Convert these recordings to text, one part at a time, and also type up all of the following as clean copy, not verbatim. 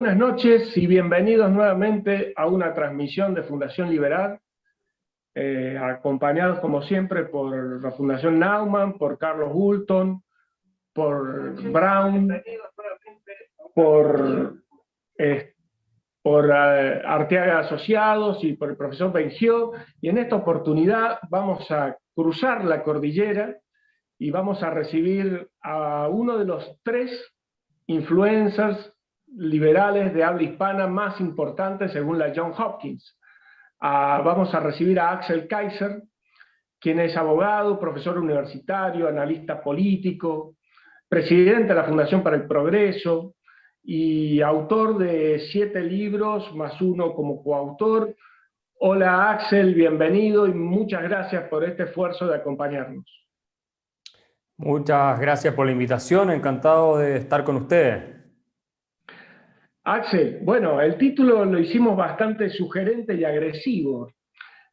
Buenas noches y bienvenidos nuevamente a una transmisión de Fundación Liberal, acompañados como siempre por la Fundación Naumann, por Carlos Hulton, por Brown, por, eh, por Arteaga Asociados y por el profesor Bengió. Y en esta oportunidad vamos a cruzar la cordillera y vamos a recibir a uno de los tres influencers liberales de habla hispana más importantes según la Johns Hopkins. Vamos a recibir a Axel Kaiser, quien es abogado, profesor universitario, analista político, presidente de la Fundación para el Progreso y autor de 7 libros, más uno como coautor. Hola Axel, bienvenido y muchas gracias por este esfuerzo de acompañarnos. Muchas gracias por la invitación, encantado de estar con ustedes. Axel, bueno, el título lo hicimos bastante sugerente y agresivo.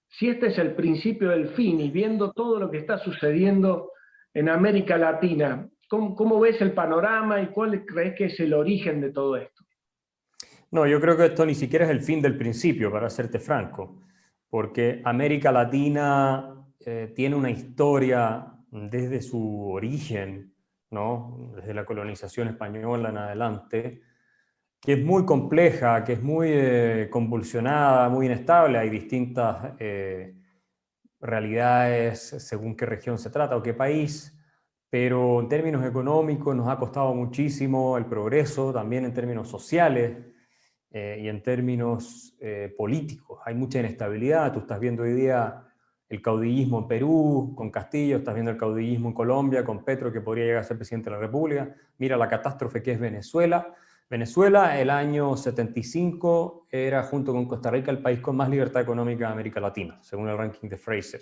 Si este es el principio del fin y viendo todo lo que está sucediendo en América Latina, ¿cómo ves el panorama y cuál crees que es el origen de todo esto? No, yo creo que esto ni siquiera es el fin del principio, para serte franco, porque América Latina tiene una historia desde su origen, ¿no? Desde la colonización española en adelante, que es muy compleja, que es muy convulsionada, muy inestable. Hay distintas realidades según qué región se trata o qué país, pero en términos económicos nos ha costado muchísimo el progreso, también en términos sociales y en términos políticos. Hay mucha inestabilidad. Tú estás viendo hoy día el caudillismo en Perú, con Castillo, estás viendo el caudillismo en Colombia, con Petro, que podría llegar a ser presidente de la República. Mira la catástrofe que es Venezuela. Venezuela, el año 75, era junto con Costa Rica el país con más libertad económica de América Latina, según el ranking de Fraser.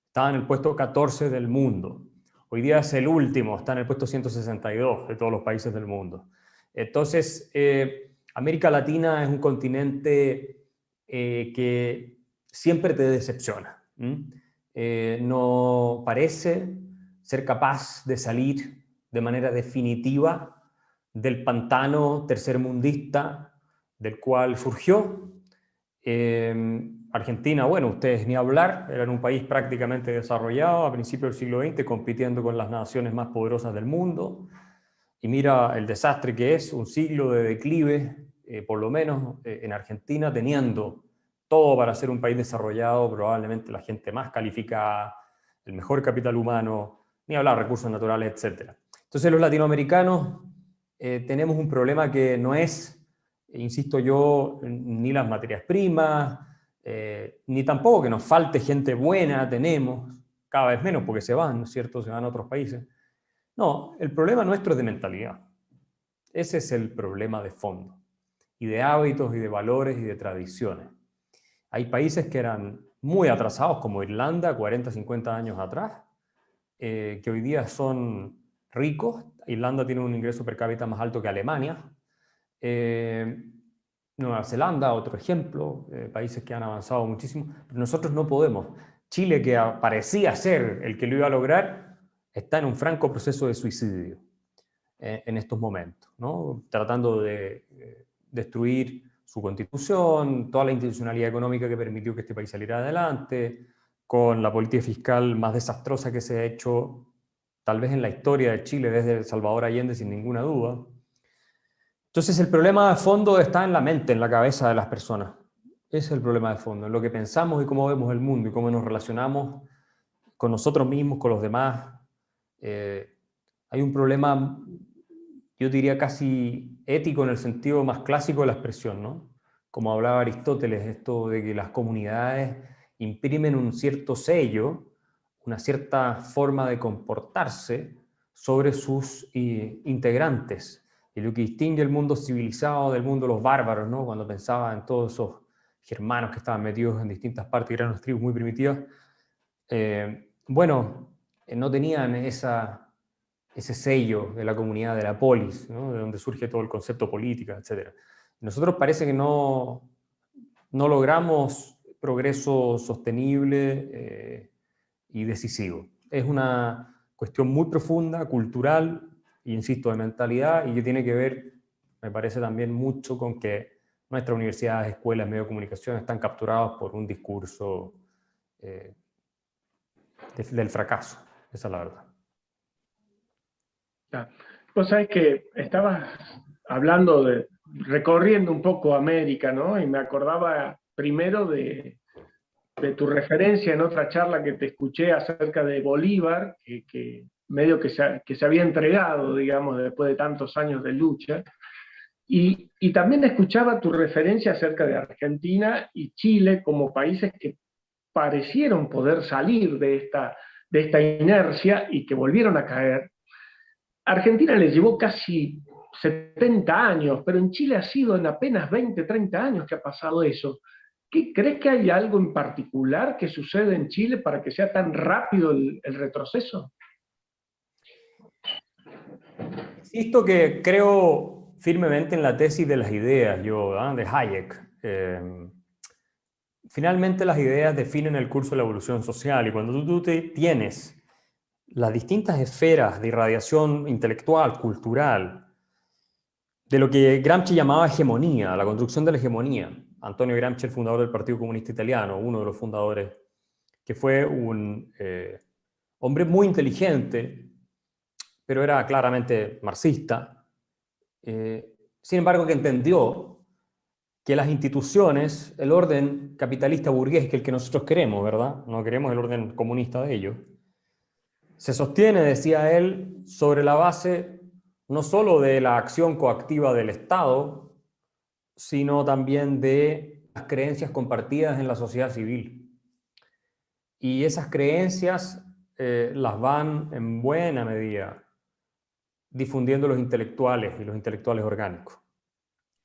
Estaba en el puesto 14 del mundo. Hoy día es el último, está en el puesto 162 de todos los países del mundo. Entonces, América Latina es un continente que siempre te decepciona. No parece ser capaz de salir de manera definitiva del pantano tercermundista del cual surgió. Argentina, bueno, ustedes ni hablar, eran un país prácticamente desarrollado a principios del siglo XX, compitiendo con las naciones más poderosas del mundo. Y mira el desastre que es, un siglo de declive, por lo menos en Argentina, teniendo todo para ser un país desarrollado, probablemente la gente más calificada, el mejor capital humano, ni hablar recursos naturales, etc. Entonces los latinoamericanos tenemos un problema que no es, insisto yo, ni las materias primas, ni tampoco que nos falte gente buena, tenemos, cada vez menos porque se van, ¿no es cierto? Se van a otros países. No, el problema nuestro es de mentalidad. Ese es el problema de fondo. Y de hábitos, y de valores, y de tradiciones. Hay países que eran muy atrasados, como Irlanda, 40, 50 años atrás, que hoy día son ricos. Irlanda tiene un ingreso per cápita más alto que Alemania. Nueva Zelanda, otro ejemplo, países que han avanzado muchísimo. Pero nosotros no podemos. Chile, que parecía ser el que lo iba a lograr, está en un franco proceso de suicidio en estos momentos, ¿no? Tratando de destruir su constitución, toda la institucionalidad económica que permitió que este país saliera adelante, con la política fiscal más desastrosa que se ha hecho tal vez en la historia de Chile desde Salvador Allende, sin ninguna duda. Entonces el problema de fondo está en la mente, en la cabeza de las personas. Ese es el problema de fondo, en lo que pensamos y cómo vemos el mundo y cómo nos relacionamos con nosotros mismos, con los demás. Hay un problema, yo diría casi ético en el sentido más clásico de la expresión, ¿no? Como hablaba Aristóteles, esto de que las comunidades imprimen un cierto sello, una cierta forma de comportarse sobre sus integrantes. Y lo que distingue el mundo civilizado del mundo de los bárbaros, ¿no? Cuando pensaba en todos esos germanos que estaban metidos en distintas partes y eran unas tribus muy primitivas, no tenían ese sello de la comunidad de la polis, ¿no? De donde surge todo el concepto política, etc. Nosotros parece que no logramos progreso sostenible y decisivo. Es una cuestión muy profunda, cultural, e insisto, de mentalidad, y que tiene que ver Me parece también mucho con que nuestras universidades, escuelas, medios de comunicación están capturados por un discurso del fracaso. Esa es la verdad. Vos sabés que estabas hablando recorriendo un poco América, ¿no? Y me acordaba primero de tu referencia en otra charla que te escuché acerca de Bolívar, que medio que se había entregado, digamos, después de tantos años de lucha. Y también escuchaba tu referencia acerca de Argentina y Chile como países que parecieron poder salir de esta inercia y que volvieron a caer. Argentina le llevó casi 70 años, pero en Chile ha sido en apenas 20, 30 años que ha pasado eso. ¿Crees que hay algo en particular que sucede en Chile para que sea tan rápido el retroceso? Insisto que creo firmemente en la tesis de las ideas, de Hayek. Finalmente las ideas definen el curso de la evolución social y cuando tú tienes las distintas esferas de irradiación intelectual, cultural, de lo que Gramsci llamaba hegemonía, la construcción de la hegemonía. Antonio Gramsci, el fundador del Partido Comunista Italiano, uno de los fundadores, que fue un hombre muy inteligente, pero era claramente marxista. Sin embargo, que entendió que las instituciones, el orden capitalista burgués, que es el que nosotros queremos, ¿verdad? No queremos el orden comunista de ellos, se sostiene, decía él, sobre la base no solo de la acción coactiva del Estado, sino también de las creencias compartidas en la sociedad civil. Y esas creencias las van en buena medida difundiendo los intelectuales y los intelectuales orgánicos.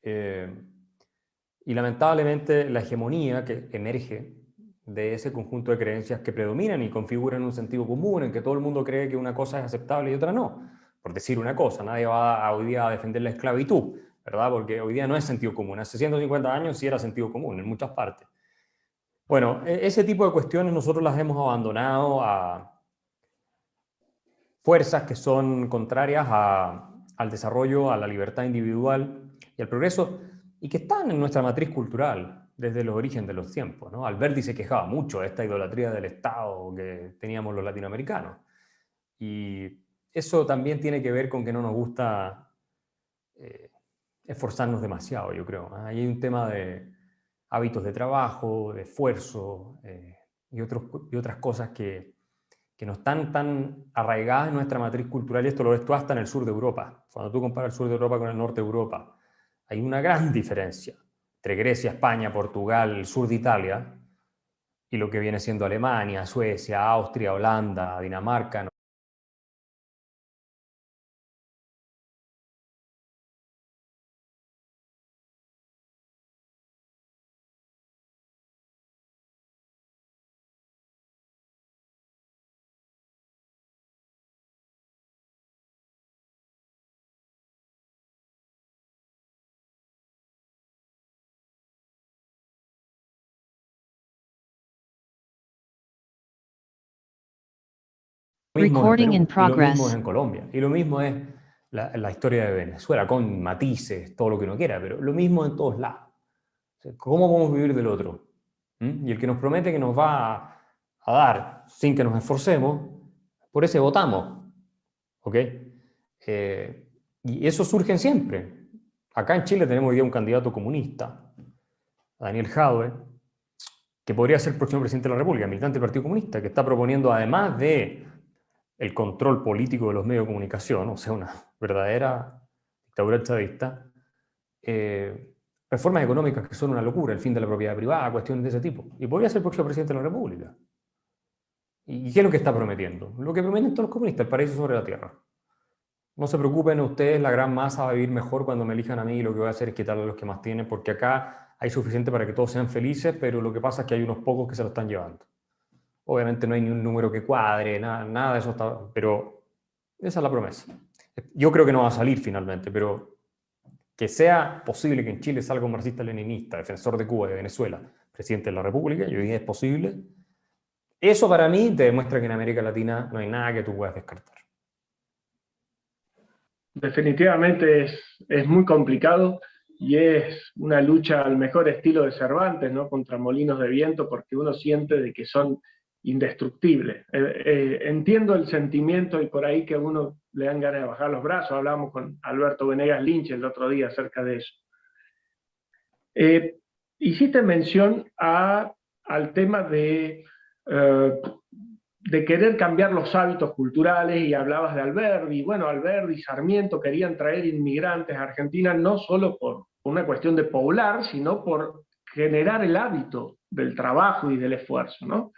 Y lamentablemente la hegemonía que emerge de ese conjunto de creencias que predominan y configuran un sentido común en que todo el mundo cree que una cosa es aceptable y otra no. Por decir una cosa, nadie va hoy día a defender la esclavitud, ¿verdad? Porque hoy día no es sentido común. Hace 150 años sí era sentido común en muchas partes. Bueno, ese tipo de cuestiones nosotros las hemos abandonado a fuerzas que son contrarias al desarrollo, a la libertad individual y al progreso, y que están en nuestra matriz cultural desde los orígenes de los tiempos, ¿no? Alberti se quejaba mucho de esta idolatría del Estado que teníamos los latinoamericanos. Y eso también tiene que ver con que no nos gusta esforzarnos demasiado, yo creo. Ahí hay un tema de hábitos de trabajo, de esfuerzo y otras cosas que no están tan arraigadas en nuestra matriz cultural, y esto lo ves tú hasta en el sur de Europa. Cuando tú comparas el sur de Europa con el norte de Europa, hay una gran diferencia entre Grecia, España, Portugal, el sur de Italia, y lo que viene siendo Alemania, Suecia, Austria, Holanda, Dinamarca, ¿no? Recording in Y lo mismo es progress. en Colombia, y lo mismo es la historia de Venezuela, con matices, todo lo que uno quiera, pero lo mismo en todos lados. O sea, ¿cómo podemos vivir del otro? Y el que nos promete que nos va a dar sin que nos esforcemos, por ese votamos. ¿Ok? Y eso surge siempre. Acá en Chile tenemos hoy día un candidato comunista, Daniel Jadwe, que podría ser el próximo presidente de la República, militante del Partido Comunista, que está proponiendo, además de el control político de los medios de comunicación, o sea, una verdadera dictadura chavista, reformas económicas que son una locura, el fin de la propiedad privada, cuestiones de ese tipo. Y podría ser el próximo presidente de la República. ¿Y qué es lo que está prometiendo? Lo que prometen todos los comunistas, el paraíso sobre la tierra. No se preocupen ustedes, la gran masa va a vivir mejor cuando me elijan a mí, y lo que voy a hacer es quitarle a los que más tienen, porque acá hay suficiente para que todos sean felices, pero lo que pasa es que hay unos pocos que se lo están llevando. Obviamente no hay ni un número que cuadre, nada de eso está, pero esa es la promesa. Yo creo que no va a salir finalmente, pero que sea posible que en Chile salga un marxista-leninista, defensor de Cuba y de Venezuela, presidente de la República, yo diría es posible. Eso para mí te demuestra que en América Latina no hay nada que tú puedas descartar. definitivamente es muy complicado y es una lucha al mejor estilo de Cervantes, ¿no? Contra molinos de viento, porque uno siente de que son indestructibles. Entiendo el sentimiento y por ahí que a uno le dan ganas de bajar los brazos. Hablábamos con Alberto Venegas Lynch el otro día acerca de eso. Eh, Hiciste mención al tema de querer cambiar los hábitos culturales y hablabas de Alberdi. Bueno, Alberdi y Sarmiento querían traer inmigrantes a Argentina no solo por una cuestión de poblar, sino por generar el hábito del trabajo y del esfuerzo, ¿no?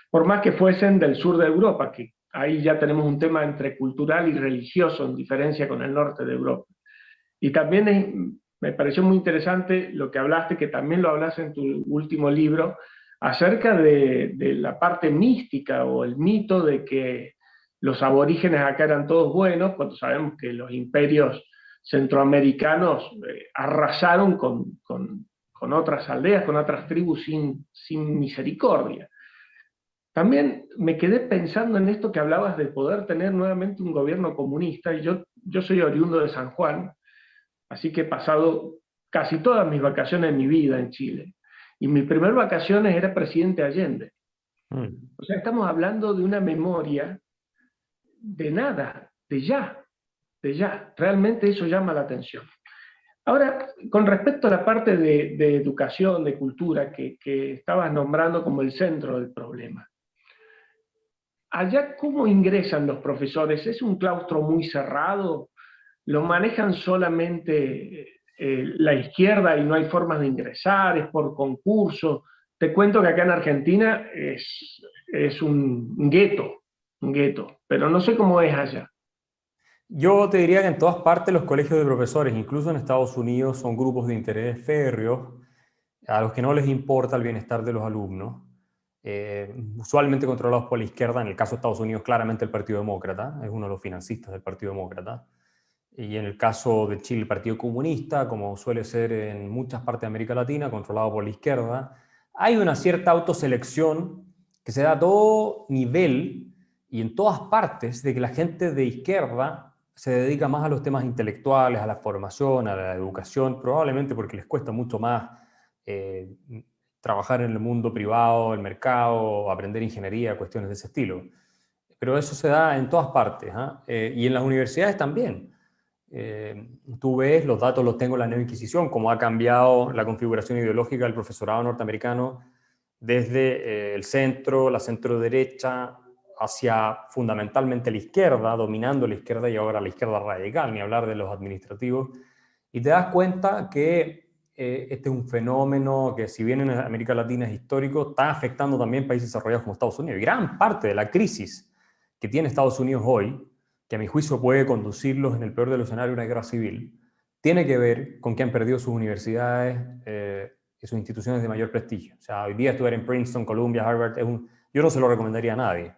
Por más que fuesen del sur de Europa, que ahí ya tenemos un tema entre cultural y religioso en diferencia con el norte de Europa. Y también me pareció muy interesante lo que hablaste, que también lo hablas en tu último libro, acerca de la parte mística o el mito de que los aborígenes acá eran todos buenos, cuando sabemos que los imperios centroamericanos arrasaron con otras aldeas, con otras tribus sin misericordia. También me quedé pensando en esto que hablabas de poder tener nuevamente un gobierno comunista, y yo soy oriundo de San Juan, así que he pasado casi todas mis vacaciones de mi vida en Chile. Y mis primeras vacaciones era presidente Allende. O sea, estamos hablando de una memoria de nada, de ya, de ya. Realmente eso llama la atención. Ahora, con respecto a la parte de educación, de cultura, que estabas nombrando como el centro del problema. Allá, ¿cómo ingresan los profesores? ¿Es un claustro muy cerrado? ¿Lo manejan solamente la izquierda y no hay formas de ingresar? ¿Es por concurso? Te cuento que acá en Argentina es un gueto, pero no sé cómo es allá. Yo te diría que en todas partes los colegios de profesores, incluso en Estados Unidos, son grupos de interés férreos a los que no les importa el bienestar de los alumnos, usualmente controlados por la izquierda. En el caso de Estados Unidos, claramente el Partido Demócrata, es uno de los financistas del Partido Demócrata. Y en el caso de Chile, el Partido Comunista, como suele ser en muchas partes de América Latina, controlado por la izquierda. Hay una cierta autoselección que se da a todo nivel y en todas partes, de que la gente de izquierda se dedica más a los temas intelectuales, a la formación, a la educación, probablemente porque les cuesta mucho más eh, trabajar en el mundo privado, el mercado, aprender ingeniería, cuestiones de ese estilo. Pero eso se da en todas partes, ¿eh? Y en las universidades también. Tú ves, los datos los tengo en la Nueva Inquisición, cómo ha cambiado la configuración ideológica del profesorado norteamericano desde el centro, la centro derecha, hacia fundamentalmente la izquierda, dominando la izquierda y ahora la izquierda radical, ni hablar de los administrativos. Y te das cuenta que este es un fenómeno que, si bien en América Latina es histórico, está afectando también países desarrollados como Estados Unidos. Y gran parte de la crisis que tiene Estados Unidos hoy, que a mi juicio puede conducirlos en el peor de los escenarios a una guerra civil, tiene que ver con que han perdido sus universidades y sus instituciones de mayor prestigio. O sea, hoy día estudiar en Princeton, Columbia, Harvard, yo no se lo recomendaría a nadie.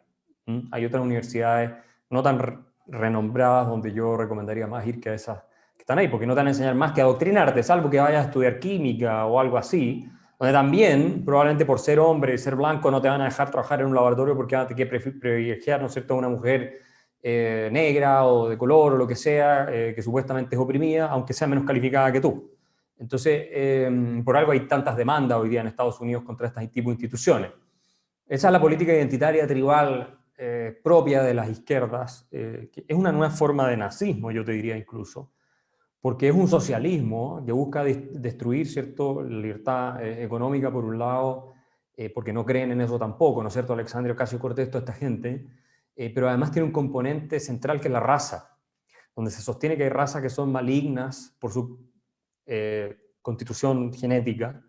Hay otras universidades no tan renombradas donde yo recomendaría más ir que a esas que están ahí, porque no te van a enseñar más que adoctrinarte, salvo que vayas a estudiar química o algo así, donde también, probablemente por ser hombre y ser blanco, no te van a dejar trabajar en un laboratorio porque van a tener que privilegiar, ¿no es cierto?, a una mujer negra o de color o lo que sea, que supuestamente es oprimida, aunque sea menos calificada que tú. Entonces, por algo hay tantas demandas hoy día en Estados Unidos contra este tipo de instituciones. Esa es la política identitaria tribal propia de las izquierdas, que es una nueva forma de nazismo, yo te diría incluso, porque es un socialismo que busca destruir, ¿cierto?, la libertad económica por un lado, porque no creen en eso tampoco, ¿no es cierto?, Alexandria Ocasio-Cortez, toda esta gente, pero además tiene un componente central que es la raza, donde se sostiene que hay razas que son malignas por su constitución genética,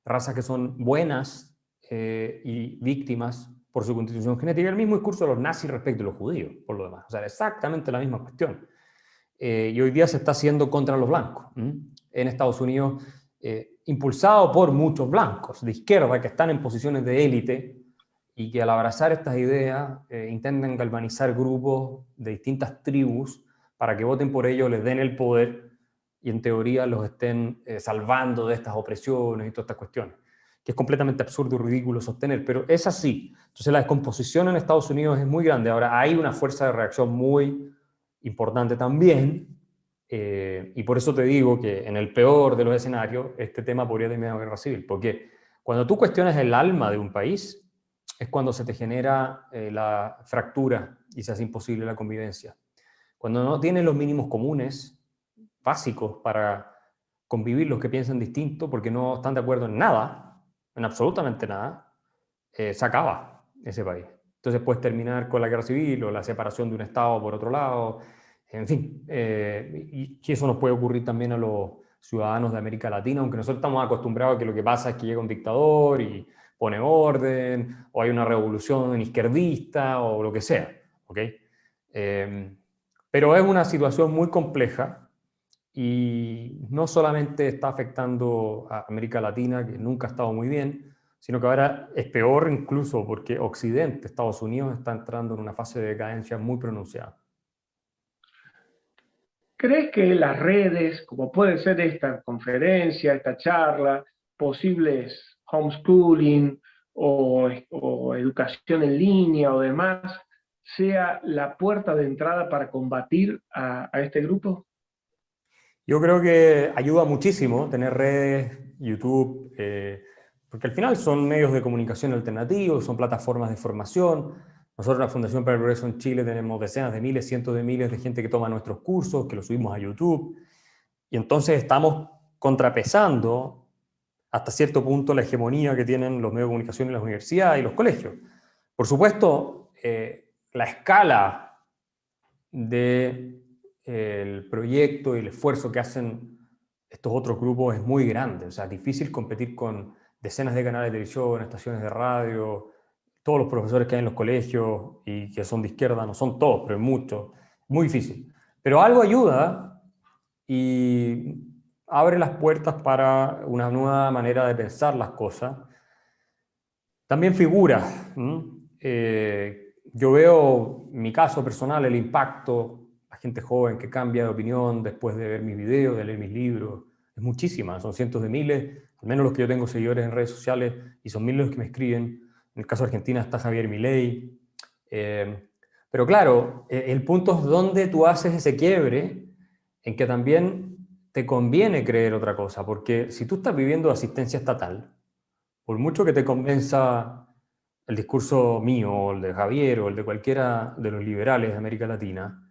razas que son buenas y víctimas por su constitución genética. El mismo discurso de los nazis respecto a los judíos, por lo demás. O sea, exactamente la misma cuestión. Y hoy día se está haciendo contra los blancos. En Estados Unidos, impulsado por muchos blancos de izquierda que están en posiciones de élite y que al abrazar estas ideas intentan galvanizar grupos de distintas tribus para que voten por ellos, les den el poder y en teoría los estén salvando de estas opresiones y todas estas cuestiones, que es completamente absurdo y ridículo sostener, pero es así. Entonces la descomposición en Estados Unidos es muy grande. Ahora hay una fuerza de reacción muy importante también, Y por eso te digo que en el peor de los escenarios, este tema podría terminar en guerra civil. Porque cuando tú cuestionas el alma de un país, es cuando se te genera la fractura y se hace imposible la convivencia. Cuando no tienen los mínimos comunes básicos para convivir los que piensan distinto porque no están de acuerdo en nada, en absolutamente nada, se acaba ese país. Entonces puedes terminar con la guerra civil o la separación de un Estado por otro lado, en fin, y eso nos puede ocurrir también a los ciudadanos de América Latina, aunque nosotros estamos acostumbrados a que lo que pasa es que llega un dictador y pone orden, o hay una revolución izquierdista, o lo que sea, ¿ok? Pero es una situación muy compleja y no solamente está afectando a América Latina, que nunca ha estado muy bien, sino que ahora es peor incluso porque Occidente, Estados Unidos, está entrando en una fase de decadencia muy pronunciada. ¿Crees que las redes, como puede ser esta conferencia, esta charla, posibles homeschooling o educación en línea o demás, sea la puerta de entrada para combatir a este grupo? Yo creo que ayuda muchísimo tener redes, YouTube, porque al final son medios de comunicación alternativos, son plataformas de formación. Nosotros en la Fundación para el Progreso en Chile tenemos decenas de miles, cientos de miles de gente que toma nuestros cursos, que los subimos a YouTube. Y entonces estamos contrapesando hasta cierto punto la hegemonía que tienen los medios de comunicación en las universidades y los colegios. Por supuesto, la escala del proyecto y el esfuerzo que hacen estos otros grupos es muy grande. O sea, es difícil competir con decenas de canales de televisión, estaciones de radio, todos los profesores que hay en los colegios y que son de izquierda, no son todos, pero muchos. Muy difícil. Pero algo ayuda y abre las puertas para una nueva manera de pensar las cosas. También figuras. Yo veo, en mi caso personal, el impacto, la gente joven que cambia de opinión después de ver mis videos, de leer mis libros, es muchísima, son cientos de miles, al menos los que yo tengo seguidores en redes sociales, y son miles los que me escriben. En el caso de Argentina está Javier Milei. Pero claro, el punto es donde tú haces ese quiebre en que también te conviene creer otra cosa, porque si tú estás viviendo asistencia estatal, por mucho que te convenza el discurso mío, o el de Javier, o el de cualquiera de los liberales de América Latina,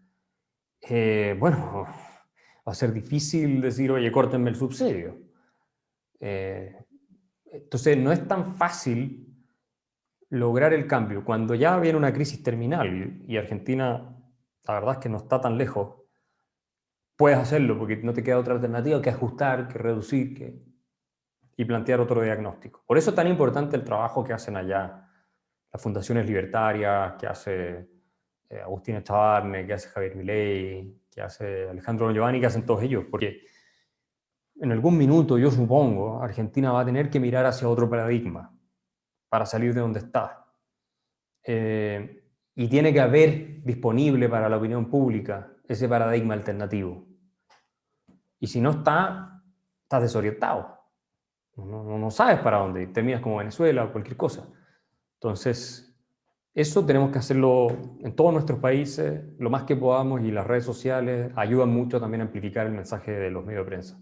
bueno, va a ser difícil decir, oye, córtenme el subsidio. Entonces, no es tan fácil lograr el cambio. Cuando ya viene una crisis terminal, y Argentina, la verdad es que no está tan lejos, puedes hacerlo, porque no te queda otra alternativa que ajustar, que reducir, y plantear otro diagnóstico. Por eso es tan importante el trabajo que hacen allá las fundaciones libertarias, que hace Agustín Echavarne, que hace Javier Milei, que hace Alejandro Giovanni, que hacen todos ellos, porque en algún minuto, yo supongo, Argentina va a tener que mirar hacia otro paradigma para salir de donde está. Y tiene que haber disponible para la opinión pública ese paradigma alternativo. Y si no está, estás desorientado. No sabes para dónde, terminas como Venezuela o cualquier cosa. Entonces, eso tenemos que hacerlo en todos nuestros países, lo más que podamos, y las redes sociales ayudan mucho también a amplificar el mensaje de los medios de prensa.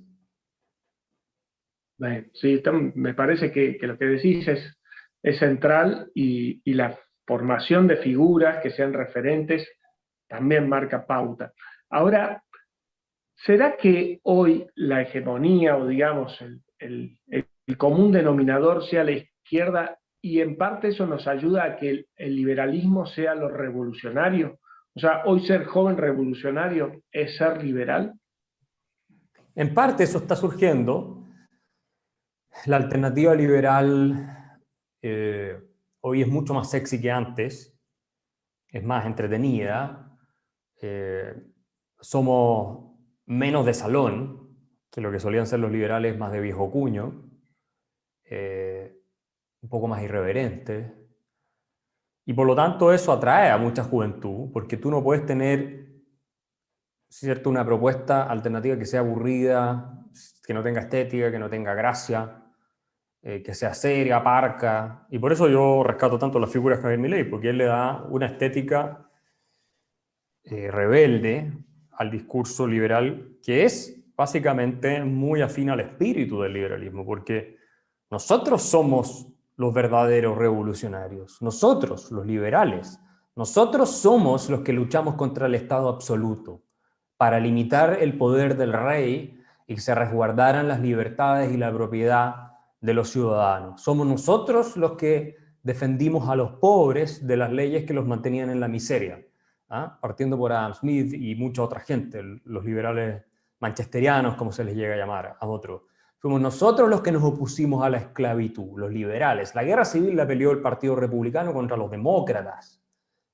Sí, me parece que lo que decís es central y la formación de figuras que sean referentes también marca pauta. Ahora, ¿será que hoy la hegemonía o digamos el común denominador sea la izquierda y en parte eso nos ayuda a que el liberalismo sea lo revolucionario? O sea, hoy ser joven revolucionario es ser liberal. En parte eso está surgiendo. La alternativa liberal hoy es mucho más sexy que antes, es más entretenida, somos menos de salón que lo que solían ser los liberales, más de viejo cuño, un poco más irreverentes, y por lo tanto eso atrae a mucha juventud, porque tú no puedes tener, ¿cierto?, una propuesta alternativa que sea aburrida, que no tenga estética, que no tenga gracia, que sea seria, parca, y por eso yo rescato tanto las figuras de Javier Milei, porque él le da una estética rebelde al discurso liberal, que es básicamente muy afín al espíritu del liberalismo, porque nosotros somos los verdaderos revolucionarios, nosotros, los liberales, nosotros somos los que luchamos contra el Estado absoluto, para limitar el poder del rey y que se resguardaran las libertades y la propiedad de los ciudadanos. Somos nosotros los que defendimos a los pobres de las leyes que los mantenían en la miseria, ¿ah? Partiendo por Adam Smith y mucha otra gente, los liberales manchesterianos, como se les llega a llamar a otros. Fuimos nosotros los que nos opusimos a la esclavitud, los liberales. La guerra civil la peleó el Partido Republicano contra los demócratas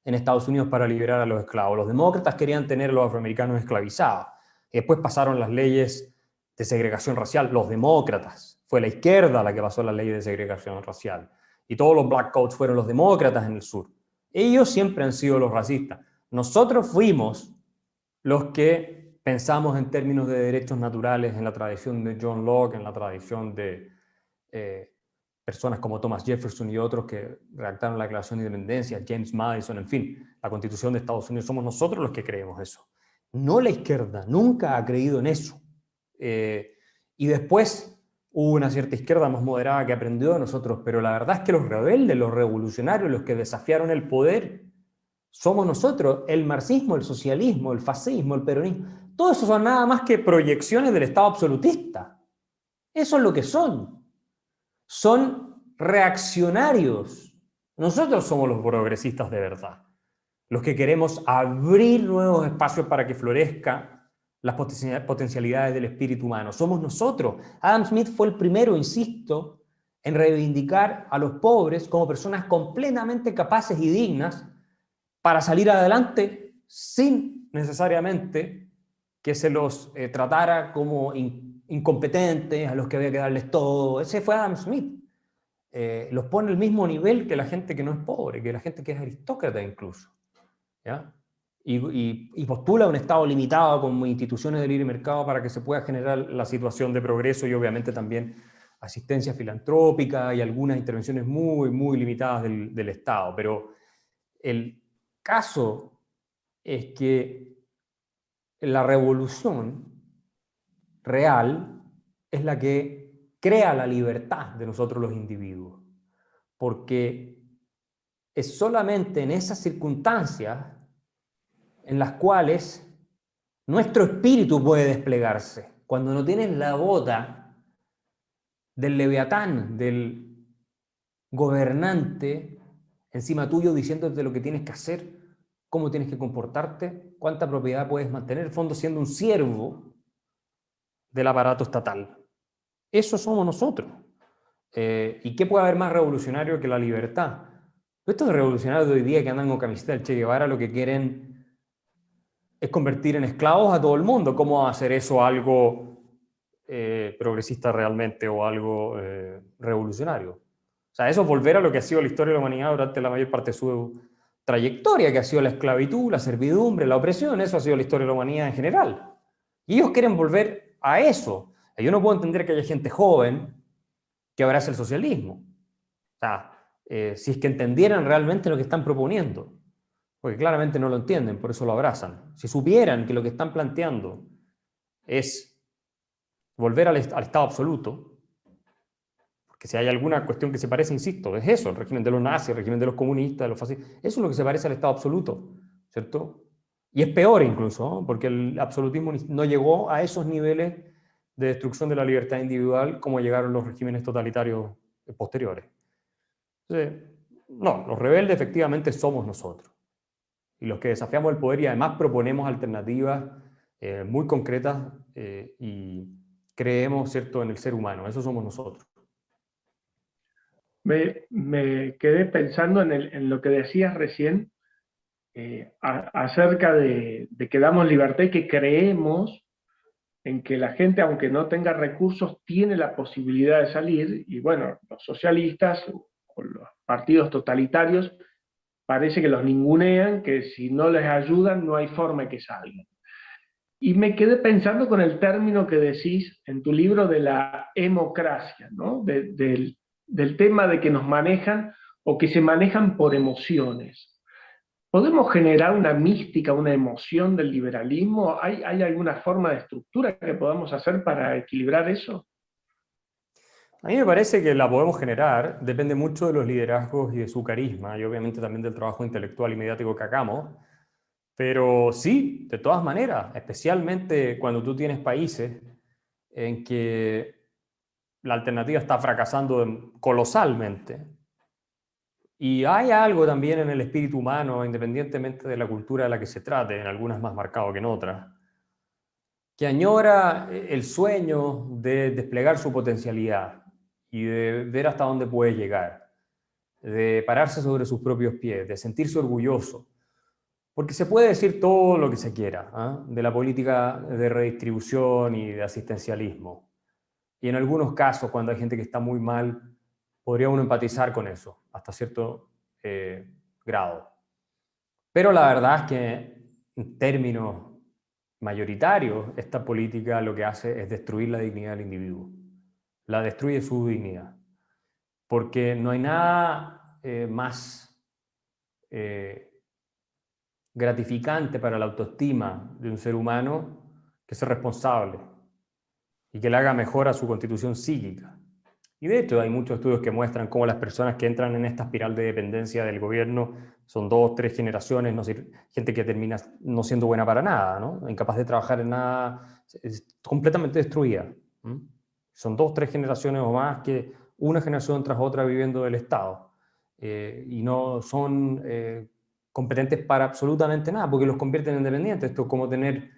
en Estados Unidos para liberar a los esclavos. Los demócratas querían tener a los afroamericanos esclavizados. Y después pasaron las leyes de segregación racial, los demócratas. Fue la izquierda la que pasó la ley de segregación racial. Y todos los black coats fueron los demócratas en el sur. Ellos siempre han sido los racistas. Nosotros fuimos los que pensamos en términos de derechos naturales en la tradición de John Locke, en la tradición de personas como Thomas Jefferson y otros que redactaron la Declaración de Independencia, James Madison, en fin, la Constitución de Estados Unidos. Somos nosotros los que creemos eso. No la izquierda, nunca ha creído en eso. Y después hubo una cierta izquierda más moderada que aprendió de nosotros, pero la verdad es que los rebeldes, los revolucionarios, los que desafiaron el poder, somos nosotros. El marxismo, el socialismo, el fascismo, el peronismo, todo eso son nada más que proyecciones del Estado absolutista. Eso es lo que son. Son reaccionarios. Nosotros somos los progresistas de verdad, los que queremos abrir nuevos espacios para que florezca las potencialidades del espíritu humano. Somos nosotros. Adam Smith fue el primero, insisto, en reivindicar a los pobres como personas completamente capaces y dignas para salir adelante sin necesariamente que se los tratara como incompetentes, a los que había que darles todo. Ese fue Adam Smith. Los pone al mismo nivel que la gente que no es pobre, que la gente que es aristócrata incluso, ¿ya? Y postula un Estado limitado como instituciones de libre mercado para que se pueda generar la situación de progreso y obviamente también asistencia filantrópica y algunas intervenciones muy, muy limitadas del Estado. Pero el caso es que la revolución real es la que crea la libertad de nosotros los individuos, porque es solamente en esas circunstancias en las cuales nuestro espíritu puede desplegarse. Cuando no tienes la bota del leviatán, del gobernante encima tuyo diciéndote lo que tienes que hacer, cómo tienes que comportarte, cuánta propiedad puedes mantener, en el fondo siendo un siervo del aparato estatal. Eso somos nosotros. ¿Y qué puede haber más revolucionario que la libertad? Estos revolucionarios de hoy día que andan con camiseta del Che Guevara lo que quieren es convertir en esclavos a todo el mundo. ¿Cómo hacer eso algo progresista realmente o algo revolucionario? O sea, eso es volver a lo que ha sido la historia de la humanidad durante la mayor parte de su trayectoria, que ha sido la esclavitud, la servidumbre, la opresión. Eso ha sido la historia de la humanidad en general. Y ellos quieren volver a eso. Yo no puedo entender que haya gente joven que abrace el socialismo. O sea, si es que entendieran realmente lo que están proponiendo. Porque claramente no lo entienden, por eso lo abrazan. Si supieran que lo que están planteando es volver al Estado absoluto, porque si hay alguna cuestión que se parece, insisto, es eso, el régimen de los nazis, el régimen de los comunistas, de los fascistas, eso es lo que se parece al Estado absoluto, ¿cierto? Y es peor incluso, ¿no? Porque el absolutismo no llegó a esos niveles de destrucción de la libertad individual como llegaron los regímenes totalitarios posteriores. Entonces, no, los rebeldes efectivamente somos nosotros. Y los que desafiamos el poder y además proponemos alternativas muy concretas y creemos, ¿cierto?, en el ser humano. Eso somos nosotros. Me quedé pensando en lo que decías recién acerca de que damos libertad y que creemos en que la gente, aunque no tenga recursos, tiene la posibilidad de salir. Y bueno, los socialistas o los partidos totalitarios parece que los ningunean, que si no les ayudan no hay forma de que salgan. Y me quedé pensando con el término que decís en tu libro de la emocracia, ¿no? Del tema de que nos manejan o que se manejan por emociones. ¿Podemos generar una mística, una emoción del liberalismo? ¿Hay alguna forma de estructura que podamos hacer para equilibrar eso? A mí me parece que la podemos generar, depende mucho de los liderazgos y de su carisma, y obviamente también del trabajo intelectual y mediático que hagamos, pero sí, de todas maneras, especialmente cuando tú tienes países en que la alternativa está fracasando colosalmente. Y hay algo también en el espíritu humano, independientemente de la cultura de la que se trate, en algunas más marcado que en otras, que añora el sueño de desplegar su potencialidad y de ver hasta dónde puede llegar, de pararse sobre sus propios pies, de sentirse orgulloso. Porque se puede decir todo lo que se quiera, ¿eh? De la política de redistribución y de asistencialismo. Y en algunos casos, cuando hay gente que está muy mal, podría uno empatizar con eso, hasta cierto grado. Pero la verdad es que en términos mayoritarios, esta política lo que hace es destruir la dignidad del individuo. La destruye su dignidad. Porque no hay nada más gratificante para la autoestima de un ser humano que ser responsable y que le haga mejor a su constitución psíquica. Y de hecho hay muchos estudios que muestran cómo las personas que entran en esta espiral de dependencia del gobierno son 2, 3 generaciones, no sé, gente que termina no siendo buena para nada, ¿no? Incapaz de trabajar en nada, es completamente destruida. ¿Mm? Son 2, 3 generaciones o más que una generación tras otra viviendo del Estado. Y no son competentes para absolutamente nada, porque los convierten en dependientes. Esto es como tener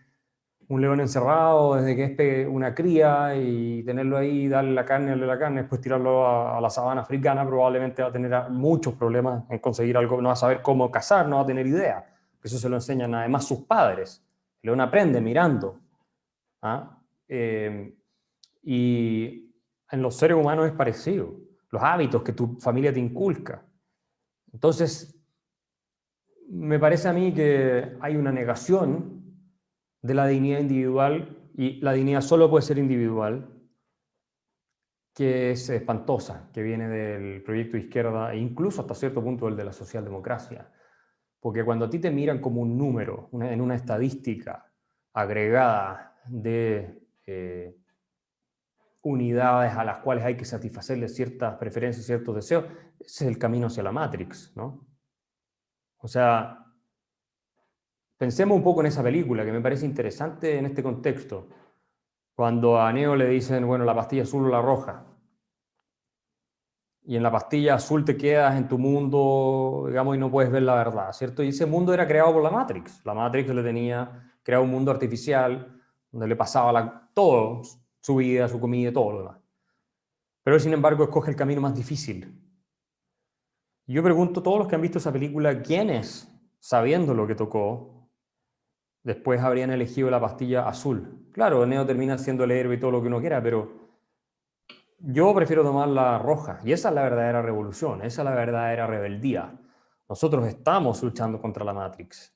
un león encerrado desde que es una cría y tenerlo ahí, darle la carne, después tirarlo a la sabana africana, probablemente va a tener muchos problemas en conseguir algo, no va a saber cómo cazar, no va a tener idea. Eso se lo enseñan además sus padres. El león aprende mirando. ¿Ah? Y en los seres humanos es parecido. Los hábitos que tu familia te inculca. Entonces, me parece a mí que hay una negación de la dignidad individual, y la dignidad solo puede ser individual, que es espantosa, que viene del proyecto de izquierda e incluso hasta cierto punto del de la socialdemocracia. Porque cuando a ti te miran como un número, en una estadística agregada de unidades a las cuales hay que satisfacerle ciertas preferencias, ciertos deseos, ese es el camino hacia la Matrix, ¿no? O sea, pensemos un poco en esa película, que me parece interesante en este contexto. Cuando a Neo le dicen, bueno, la pastilla azul o la roja, y en la pastilla azul te quedas en tu mundo, digamos, y no puedes ver la verdad, ¿cierto? Y ese mundo era creado por la Matrix. La Matrix le tenía creado un mundo artificial donde le pasaba todo, su vida, su comida y todo lo demás. Pero él, sin embargo, escoge el camino más difícil. Y yo pregunto a todos los que han visto esa película, ¿quiénes, sabiendo lo que tocó, después habrían elegido la pastilla azul? Claro, Neo termina siendo el héroe y todo lo que uno quiera, pero yo prefiero tomar la roja, y esa es la verdadera revolución, esa es la verdadera rebeldía. Nosotros estamos luchando contra la Matrix,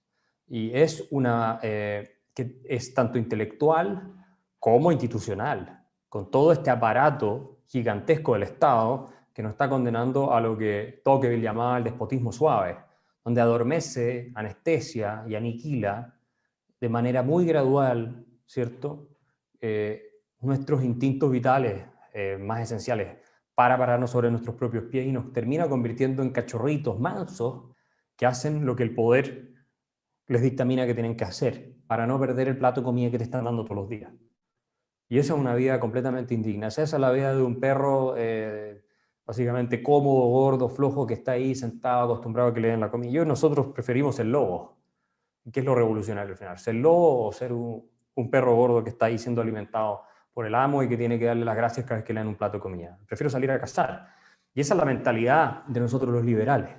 y es una que es tanto intelectual como institucional, con todo este aparato gigantesco del Estado que nos está condenando a lo que Tocqueville llamaba el despotismo suave, donde adormece, anestesia y aniquila de manera muy gradual, ¿cierto? Nuestros instintos vitales más esenciales para pararnos sobre nuestros propios pies y nos termina convirtiendo en cachorritos mansos que hacen lo que el poder les dictamina que tienen que hacer para no perder el plato de comida que te están dando todos los días. Y esa es una vida completamente indigna. Esa es la vida de un perro básicamente cómodo, gordo, flojo, que está ahí sentado, acostumbrado a que le den la comida. Y nosotros preferimos el lobo. ¿Qué es lo revolucionario al final? ¿Ser lobo o ser un perro gordo que está ahí siendo alimentado por el amo y que tiene que darle las gracias cada vez que le dan un plato de comida? Prefiero salir a cazar. Y esa es la mentalidad de nosotros los liberales.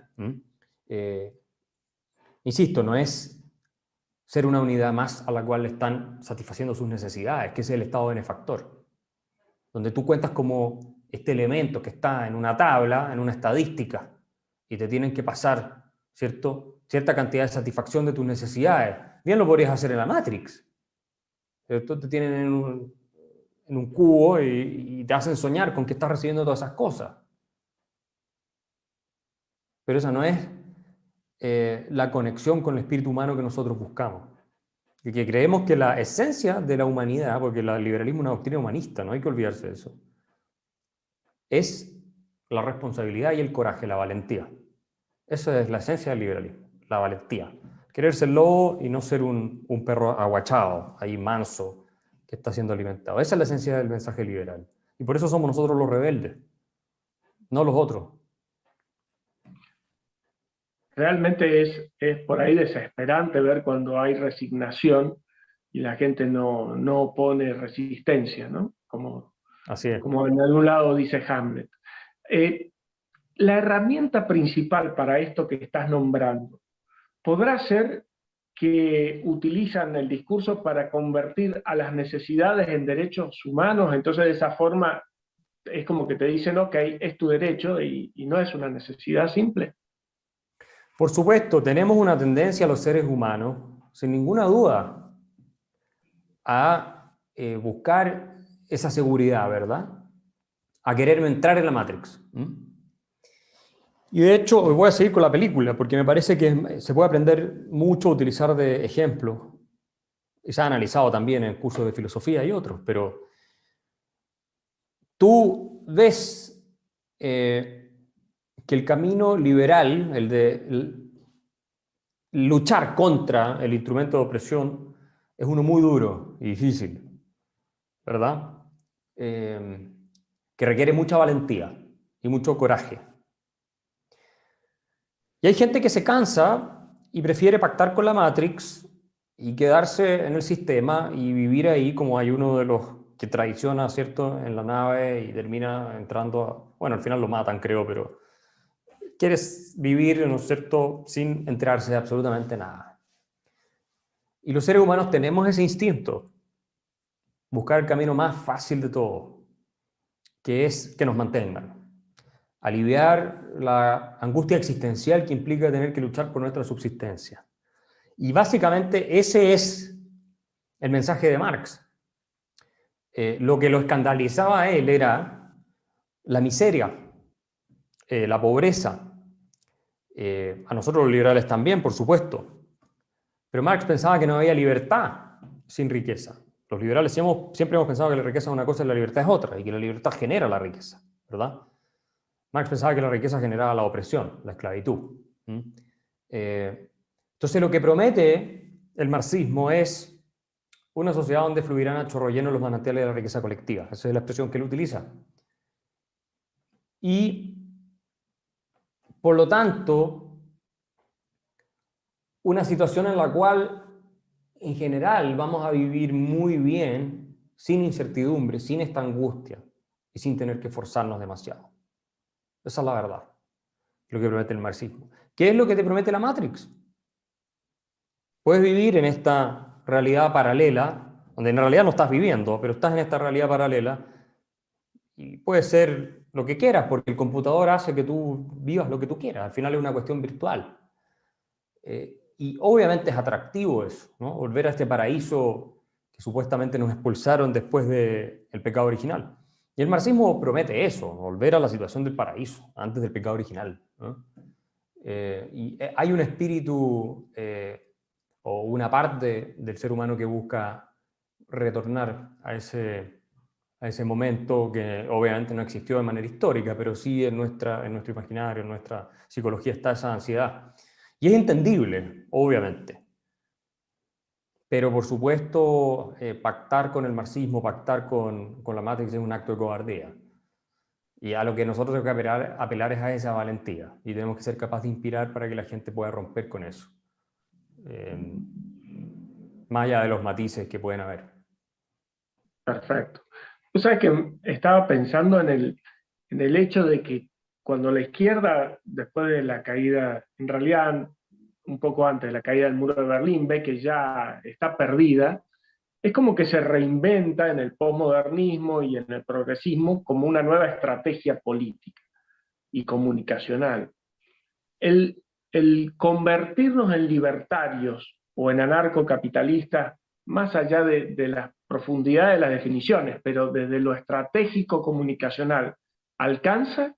Insisto, no es ser una unidad más a la cual le están satisfaciendo sus necesidades, que es el estado benefactor, donde tú cuentas como este elemento que está en una tabla, en una estadística, y te tienen que pasar, ¿cierto?, cierta cantidad de satisfacción de tus necesidades. Bien lo podrías hacer en la Matrix, ¿cierto? Te tienen en un cubo y te hacen soñar con que estás recibiendo todas esas cosas. Pero esa no es la conexión con el espíritu humano que nosotros buscamos. Y que creemos que la esencia de la humanidad, porque el liberalismo es una doctrina humanista, no hay que olvidarse de eso, es la responsabilidad y el coraje, la valentía. Esa es la esencia del liberalismo, la valentía. Querer ser lobo y no ser un perro aguachado, ahí manso, que está siendo alimentado. Esa es la esencia del mensaje liberal. Y por eso somos nosotros los rebeldes, no los otros. Realmente es por ahí desesperante ver cuando hay resignación y la gente no opone resistencia, ¿no? Así es. Como en algún lado dice Hamlet. La herramienta principal para esto que estás nombrando, ¿podrá ser que utilizan el discurso para convertir a las necesidades en derechos humanos? Entonces de esa forma es como que te dicen, ok, es tu derecho y no es una necesidad simple. Por supuesto, tenemos una tendencia los seres humanos, sin ninguna duda, a buscar esa seguridad, ¿verdad? A querer entrar en la Matrix. Y de hecho, hoy voy a seguir con la película, porque me parece que se puede aprender mucho a utilizar de ejemplo. Y se ha analizado también en cursos de filosofía y otros, pero tú ves que el camino liberal, el de luchar contra el instrumento de opresión, es uno muy duro y difícil, ¿verdad? Que requiere mucha valentía y mucho coraje. Y hay gente que se cansa y prefiere pactar con la Matrix y quedarse en el sistema y vivir ahí como hay uno de los que traiciona, ¿cierto?, en la nave y termina entrando, bueno, al final lo matan, creo, pero quieres vivir, ¿no es cierto?, sin enterarse de absolutamente nada. Y los seres humanos tenemos ese instinto, buscar el camino más fácil de todo, que es que nos mantengan. Aliviar la angustia existencial que implica tener que luchar por nuestra subsistencia. Y básicamente ese es el mensaje de Marx. Lo que lo escandalizaba a él era la miseria, la pobreza. A nosotros los liberales también, por supuesto. Pero Marx pensaba que no había libertad sin riqueza. Los liberales siempre hemos pensado que la riqueza es una cosa y la libertad es otra, y que la libertad genera la riqueza, ¿verdad? Marx pensaba que la riqueza generaba la opresión, la esclavitud. Entonces lo que promete el marxismo es una sociedad donde fluirán a chorro lleno los manantiales de la riqueza colectiva. Esa es la expresión que él utiliza. Y, por lo tanto, una situación en la cual, en general, vamos a vivir muy bien, sin incertidumbre, sin esta angustia y sin tener que forzarnos demasiado. Esa es la verdad, lo que promete el marxismo. ¿Qué es lo que te promete la Matrix? Puedes vivir en esta realidad paralela, donde en realidad no estás viviendo, pero estás en esta realidad paralela, y puede ser lo que quieras, porque el computador hace que tú vivas lo que tú quieras. Al final es una cuestión virtual. Y obviamente es atractivo eso, ¿no? Volver a este paraíso que supuestamente nos expulsaron después del pecado original. Y el marxismo promete eso, volver a la situación del paraíso, antes del pecado original, ¿no? Y hay un espíritu o una parte del ser humano que busca retornar a ese momento que obviamente no existió de manera histórica, pero sí en nuestro imaginario, en nuestra psicología está esa ansiedad. Y es entendible, obviamente. Pero por supuesto, pactar con el marxismo, pactar con la Matrix es un acto de cobardía. Y a lo que nosotros tenemos que apelar es a esa valentía. Y tenemos que ser capaces de inspirar para que la gente pueda romper con eso. Más allá de los matices que pueden haber. Perfecto. Tú sabes que estaba pensando en el hecho de que cuando la izquierda, después de la caída, en realidad un poco antes de la caída del muro de Berlín, ve que ya está perdida, es como que se reinventa en el posmodernismo y en el progresismo como una nueva estrategia política y comunicacional. El, el convertirnos en libertarios o en anarcocapitalistas, más allá de la profundidad de las definiciones, pero desde lo estratégico comunicacional, ¿alcanza?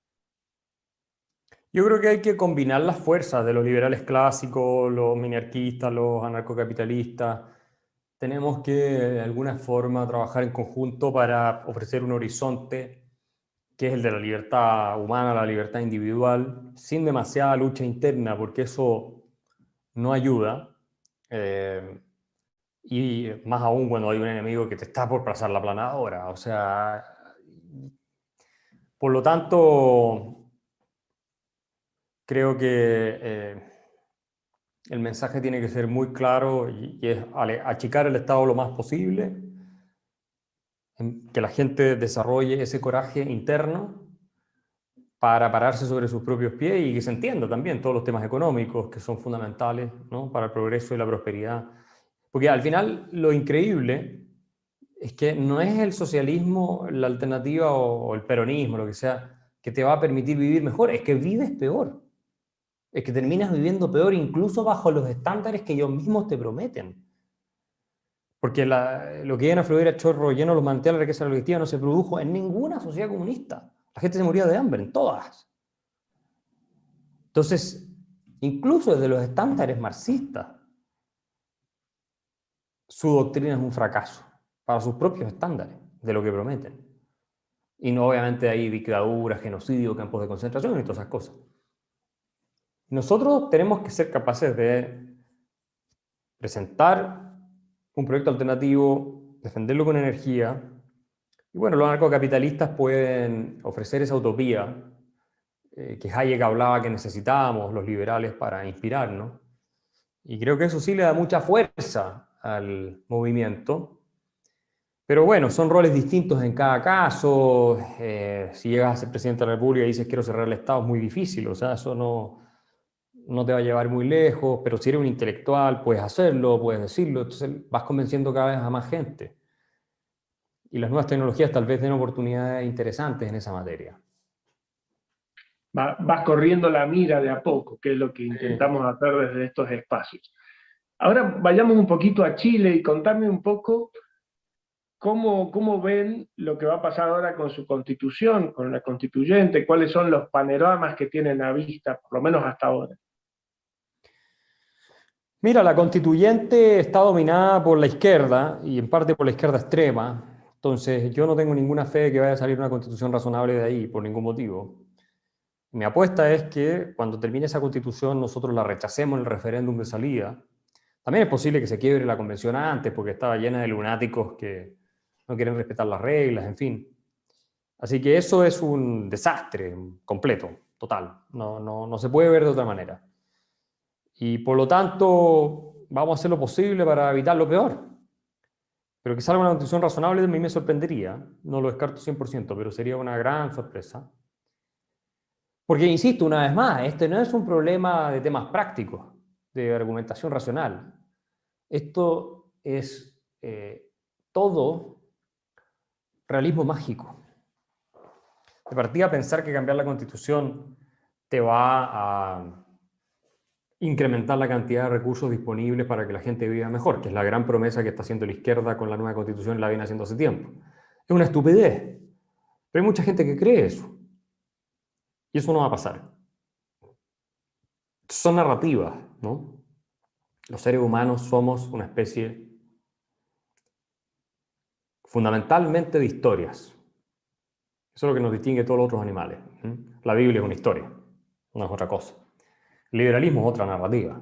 Yo creo que hay que combinar las fuerzas de los liberales clásicos, los minarquistas, los anarcocapitalistas. Tenemos que de alguna forma trabajar en conjunto para ofrecer un horizonte que es el de la libertad humana, la libertad individual, sin demasiada lucha interna, porque eso no ayuda. Y más aún cuando hay un enemigo que te está por pasar la planadora. O sea, por lo tanto, creo que el mensaje tiene que ser muy claro y es achicar el Estado lo más posible, que la gente desarrolle ese coraje interno para pararse sobre sus propios pies y que se entienda también todos los temas económicos que son fundamentales, ¿no?, para el progreso y la prosperidad. Porque al final lo increíble es que no es el socialismo la alternativa o el peronismo, lo que sea, que te va a permitir vivir mejor, es que vives peor. Es que terminas viviendo peor incluso bajo los estándares que ellos mismos te prometen. Porque lo que iban a fluir a chorro lleno los manantiales de riqueza colectiva no se produjo en ninguna sociedad comunista. La gente se moría de hambre en todas. Entonces, incluso desde los estándares marxistas, su doctrina es un fracaso para sus propios estándares de lo que prometen. Y no, obviamente hay dictaduras, genocidio, campos de concentración y todas esas cosas. Nosotros tenemos que ser capaces de presentar un proyecto alternativo, defenderlo con energía. Y bueno, los anarcocapitalistas pueden ofrecer esa utopía que Hayek hablaba que necesitábamos, los liberales, para inspirarnos. Y creo que eso sí le da mucha fuerza al movimiento. Pero bueno, son roles distintos en cada caso. Si llegas a ser presidente de la República y dices quiero cerrar el Estado, es muy difícil. O sea, eso no te va a llevar muy lejos, pero si eres un intelectual puedes hacerlo, puedes decirlo. Entonces vas convenciendo cada vez a más gente. Y las nuevas tecnologías tal vez den oportunidades interesantes en esa materia. Vas corriendo la mira de a poco, que es lo que intentamos hacer desde estos espacios. Ahora vayamos un poquito a Chile y contame un poco cómo ven lo que va a pasar ahora con su constitución, con la constituyente, cuáles son los panoramas que tienen a vista, por lo menos hasta ahora. Mira, la constituyente está dominada por la izquierda y en parte por la izquierda extrema. Entonces yo no tengo ninguna fe de que vaya a salir una constitución razonable de ahí por ningún motivo. Mi apuesta es que cuando termine esa constitución nosotros la rechacemos en el referéndum de salida. También es posible que se quiebre la convención antes porque estaba llena de lunáticos que no quieren respetar las reglas, en fin. Así que eso es un desastre completo, total. No se puede ver de otra manera. Y por lo tanto vamos a hacer lo posible para evitar lo peor. Pero que salga una constitución razonable a mí me sorprendería. No lo descarto 100%, pero sería una gran sorpresa. Porque, insisto, una vez más, este no es un problema de temas prácticos, de argumentación racional. Esto es todo realismo mágico. De partida, pensar que cambiar la Constitución te va a incrementar la cantidad de recursos disponibles para que la gente viva mejor, que es la gran promesa que está haciendo la izquierda con la nueva Constitución y la viene haciendo hace tiempo. Es una estupidez, pero hay mucha gente que cree eso. Y eso no va a pasar. Son narrativas, ¿no? Los seres humanos somos una especie fundamentalmente de historias. Eso es lo que nos distingue de todos los otros animales. La Biblia es una historia, no es otra cosa. El liberalismo es otra narrativa,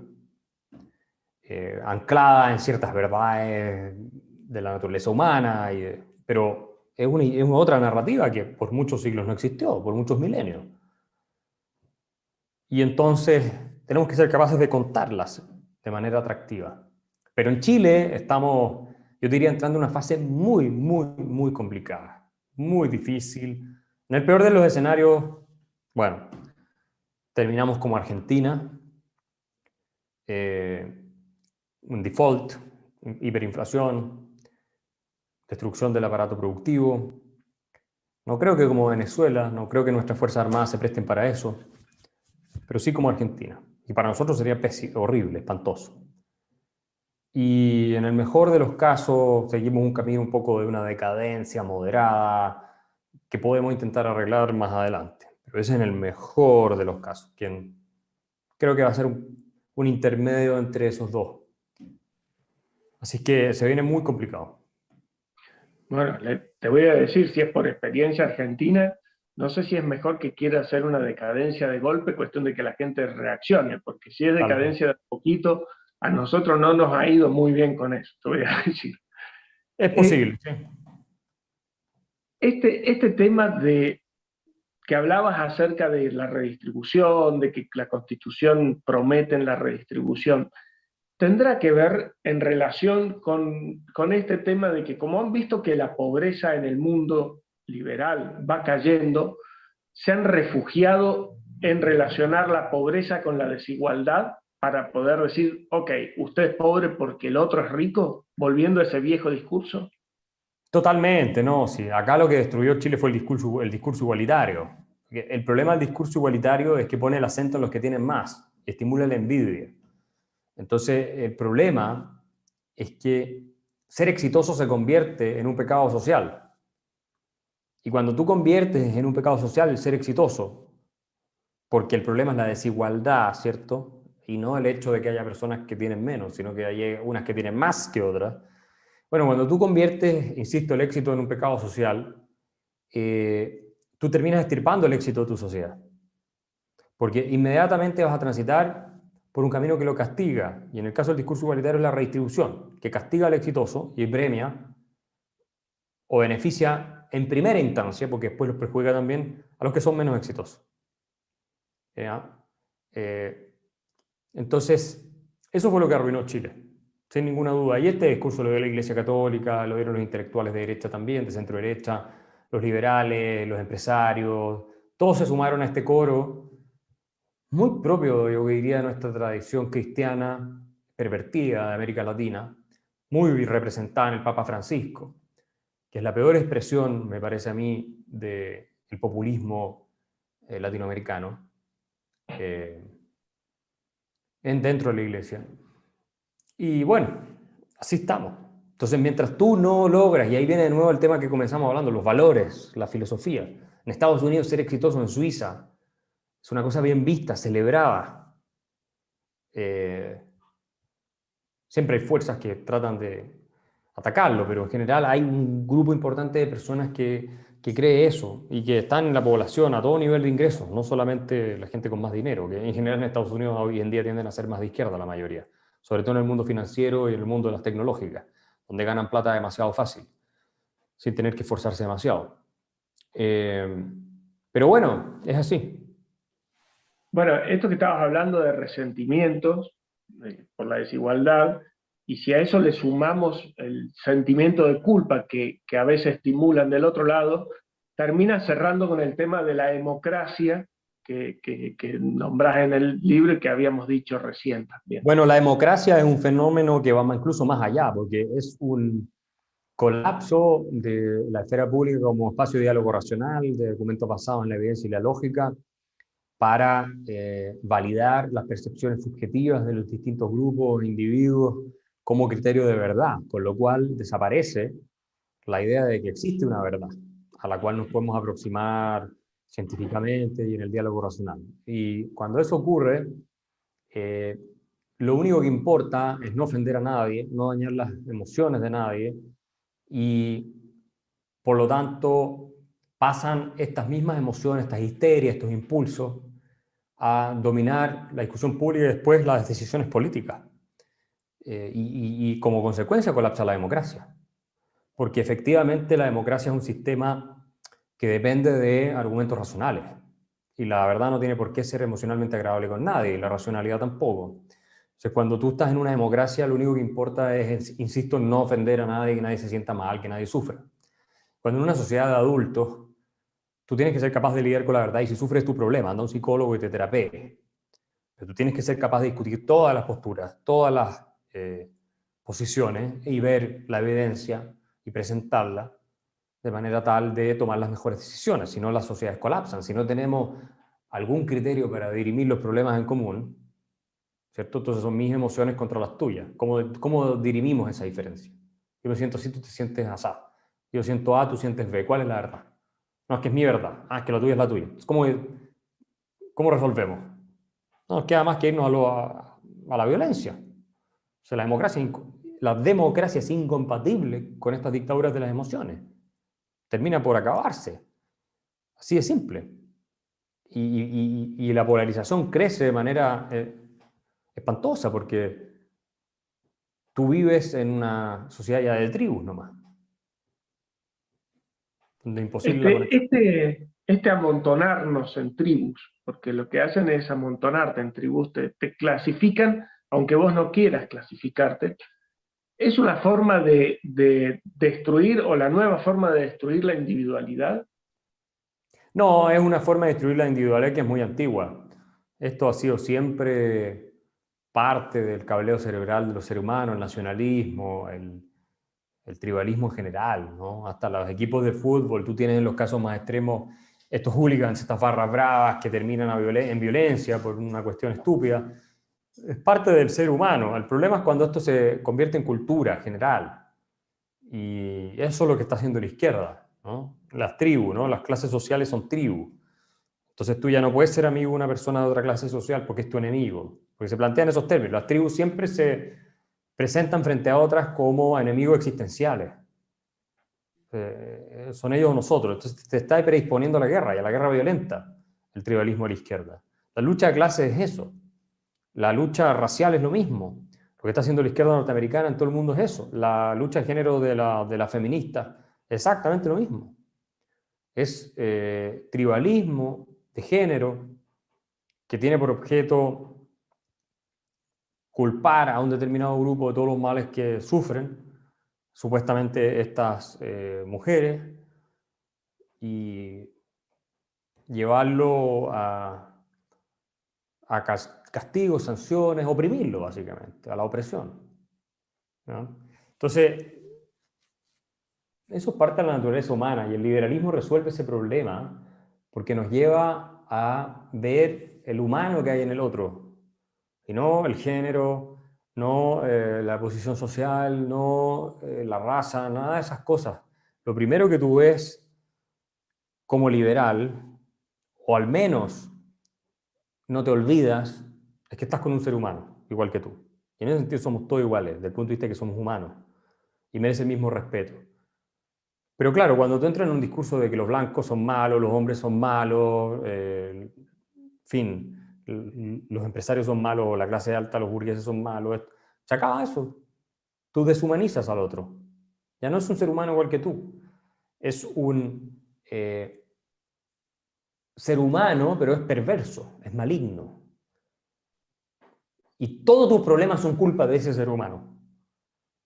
anclada en ciertas verdades de la naturaleza humana, pero es una otra narrativa que por muchos siglos no existió, por muchos milenios. Y entonces tenemos que ser capaces de contarlas de manera atractiva. Pero en Chile estamos, yo diría, entrando en una fase muy, muy, muy complicada, muy difícil. En el peor de los escenarios, bueno, terminamos como Argentina, un default, hiperinflación, destrucción del aparato productivo. No creo que como Venezuela, no creo que nuestras Fuerzas Armadas se presten para eso, pero sí como Argentina. Y para nosotros sería horrible, espantoso. Y en el mejor de los casos seguimos un camino un poco de una decadencia moderada que podemos intentar arreglar más adelante. pero es en el mejor de los casos, quien creo que va a ser un intermedio entre esos dos. Así que se viene muy complicado. Bueno, te voy a decir, si es por experiencia argentina, no sé si es mejor que quiera hacer una decadencia de golpe, cuestión de que la gente reaccione, porque si es Tal vez. decadencia de poquito, a nosotros no nos ha ido muy bien con eso, te voy a decir. Es Eh, posible, sí. este tema de que hablabas acerca de la redistribución, de que la Constitución promete en la redistribución, tendrá que ver en relación con este tema de que como han visto que la pobreza en el mundo liberal va cayendo, se han refugiado en relacionar la pobreza con la desigualdad para poder decir, ok, usted es pobre porque el otro es rico, volviendo a ese viejo discurso. Totalmente, no. Sí. Acá lo que destruyó Chile fue el discurso igualitario. El problema del discurso igualitario es que pone el acento en los que tienen más, estimula la envidia. Entonces, el problema es que ser exitoso se convierte en un pecado social. Y cuando tú conviertes en un pecado social el ser exitoso, porque el problema es la desigualdad, ¿cierto? Y no el hecho de que haya personas que tienen menos, sino que hay unas que tienen más que otras. Bueno, cuando tú conviertes, insisto, el éxito en un pecado social, tú terminas extirpando el éxito de tu sociedad. Porque inmediatamente vas a transitar por un camino que lo castiga. Y en el caso del discurso igualitario es la redistribución, que castiga al exitoso y premia o beneficia en primera instancia, porque después los perjudica también a los que son menos exitosos. ¿Ya? Entonces, eso fue lo que arruinó Chile, sin ninguna duda. Y este discurso lo dio la Iglesia Católica, lo dieron los intelectuales de derecha también, de centro derecha, los liberales, los empresarios, todos se sumaron a este coro, muy propio, yo diría, de nuestra tradición cristiana pervertida de América Latina, muy representada en el Papa Francisco, que es la peor expresión, me parece a mí, del populismo latinoamericano dentro de la iglesia. Y bueno, así estamos. Entonces, mientras tú no logras, y ahí viene de nuevo el tema que comenzamos hablando, los valores, la filosofía. En Estados Unidos ser exitoso en Suiza es una cosa bien vista, celebrada. Siempre hay fuerzas que tratan de atacarlo, pero en general hay un grupo importante de personas que cree eso y que están en la población a todo nivel de ingresos, no solamente la gente con más dinero, que en general en Estados Unidos hoy en día tienden a ser más de izquierda la mayoría, sobre todo en el mundo financiero y en el mundo de las tecnológicas, donde ganan plata demasiado fácil, sin tener que esforzarse demasiado. Pero bueno, es así. Bueno, esto que estabas hablando de resentimientos por la desigualdad, y si a eso le sumamos el sentimiento de culpa que a veces estimulan del otro lado, termina cerrando con el tema de la democracia que nombrás en el libro y que habíamos dicho recién también. Bueno, la democracia es un fenómeno que va incluso más allá, porque es un colapso de la esfera pública como espacio de diálogo racional, de documentos basados en la evidencia y la lógica, para validar las percepciones subjetivas de los distintos grupos, individuos, como criterio de verdad, con lo cual desaparece la idea de que existe una verdad a la cual nos podemos aproximar científicamente y en el diálogo racional. Y cuando eso ocurre, eh, lo único que importa es no ofender a nadie, no dañar las emociones de nadie y, por lo tanto, pasan estas mismas emociones, estas histerias, estos impulsos a dominar la discusión pública y después las decisiones políticas. Y como consecuencia colapsa la democracia. Porque efectivamente la democracia es un sistema que depende de argumentos racionales. Y la verdad no tiene por qué ser emocionalmente agradable con nadie, y la racionalidad tampoco. Entonces, cuando tú estás en una democracia, lo único que importa es, insisto, no ofender a nadie, que nadie se sienta mal, que nadie sufra. Cuando en una sociedad de adultos, tú tienes que ser capaz de lidiar con la verdad y si sufres tu problema, anda a un psicólogo y te terapee. Pero tú tienes que ser capaz de discutir todas las posturas, todas las posiciones y ver la evidencia y presentarla de manera tal de tomar las mejores decisiones. Si no, las sociedades colapsan. Si no tenemos algún criterio para dirimir los problemas en común, ¿cierto? Entonces son mis emociones contra las tuyas. ¿Cómo dirimimos esa diferencia? Yo me siento así, tú te sientes así. Yo siento A, tú sientes B. ¿Cuál es la verdad? No, es que es mi verdad. Ah, es que la tuya es la tuya. ¿Cómo resolvemos? No nos queda más que irnos a la violencia. O sea, la democracia es incompatible con estas dictaduras de las emociones. Termina por acabarse. Así de simple. Y la polarización crece de manera espantosa porque tú vives en una sociedad ya de tribus nomás, donde es imposible la conexión. Este amontonarnos en tribus, porque lo que hacen es amontonarte en tribus, te clasifican, aunque vos no quieras clasificarte, es una forma de destruir o la nueva forma de destruir la individualidad. No, es una forma de destruir la individualidad que es muy antigua. Esto ha sido siempre parte del cableado cerebral de los seres humanos, el nacionalismo, el tribalismo en general, ¿no? Hasta los equipos de fútbol, tú tienes en los casos más extremos estos hooligans, estas barras bravas que terminan en violencia por una cuestión estúpida. Es parte del ser humano. El problema es cuando esto se convierte en cultura general. Y eso es lo que está haciendo la izquierda, ¿no? Las tribus, ¿no? Las clases sociales son tribus. Entonces tú ya no puedes ser amigo de una persona de otra clase social porque es tu enemigo. Porque se plantean esos términos. Las tribus siempre se presentan frente a otras como enemigos existenciales. Son ellos o nosotros. Entonces te está predisponiendo a la guerra y a la guerra violenta, el tribalismo de la izquierda. La lucha de clases es eso. La lucha racial es lo mismo. Lo que está haciendo la izquierda norteamericana en todo el mundo es eso. La lucha de género de la feminista es exactamente lo mismo. Es tribalismo de género que tiene por objeto culpar a un determinado grupo de todos los males que sufren, supuestamente estas mujeres, y llevarlo a castigos, sanciones, oprimirlo básicamente, a la opresión, ¿no? Entonces, eso es parte de la naturaleza humana y el liberalismo resuelve ese problema porque nos lleva a ver el humano que hay en el otro y no el género, no la posición social, no la raza, nada de esas cosas. Lo primero que tú ves como liberal, o al menos no te olvidas, es que estás con un ser humano, igual que tú. Y en ese sentido somos todos iguales, desde el punto de vista de que somos humanos y merece el mismo respeto. Pero claro, cuando tú entras en un discurso de que los blancos son malos, los hombres son malos, en fin, los empresarios son malos, la clase alta, los burgueses son malos, se acaba eso. Tú deshumanizas al otro. Ya no es un ser humano igual que tú. Es un ser humano, pero es perverso, es maligno. Y todos tus problemas son culpa de ese ser humano.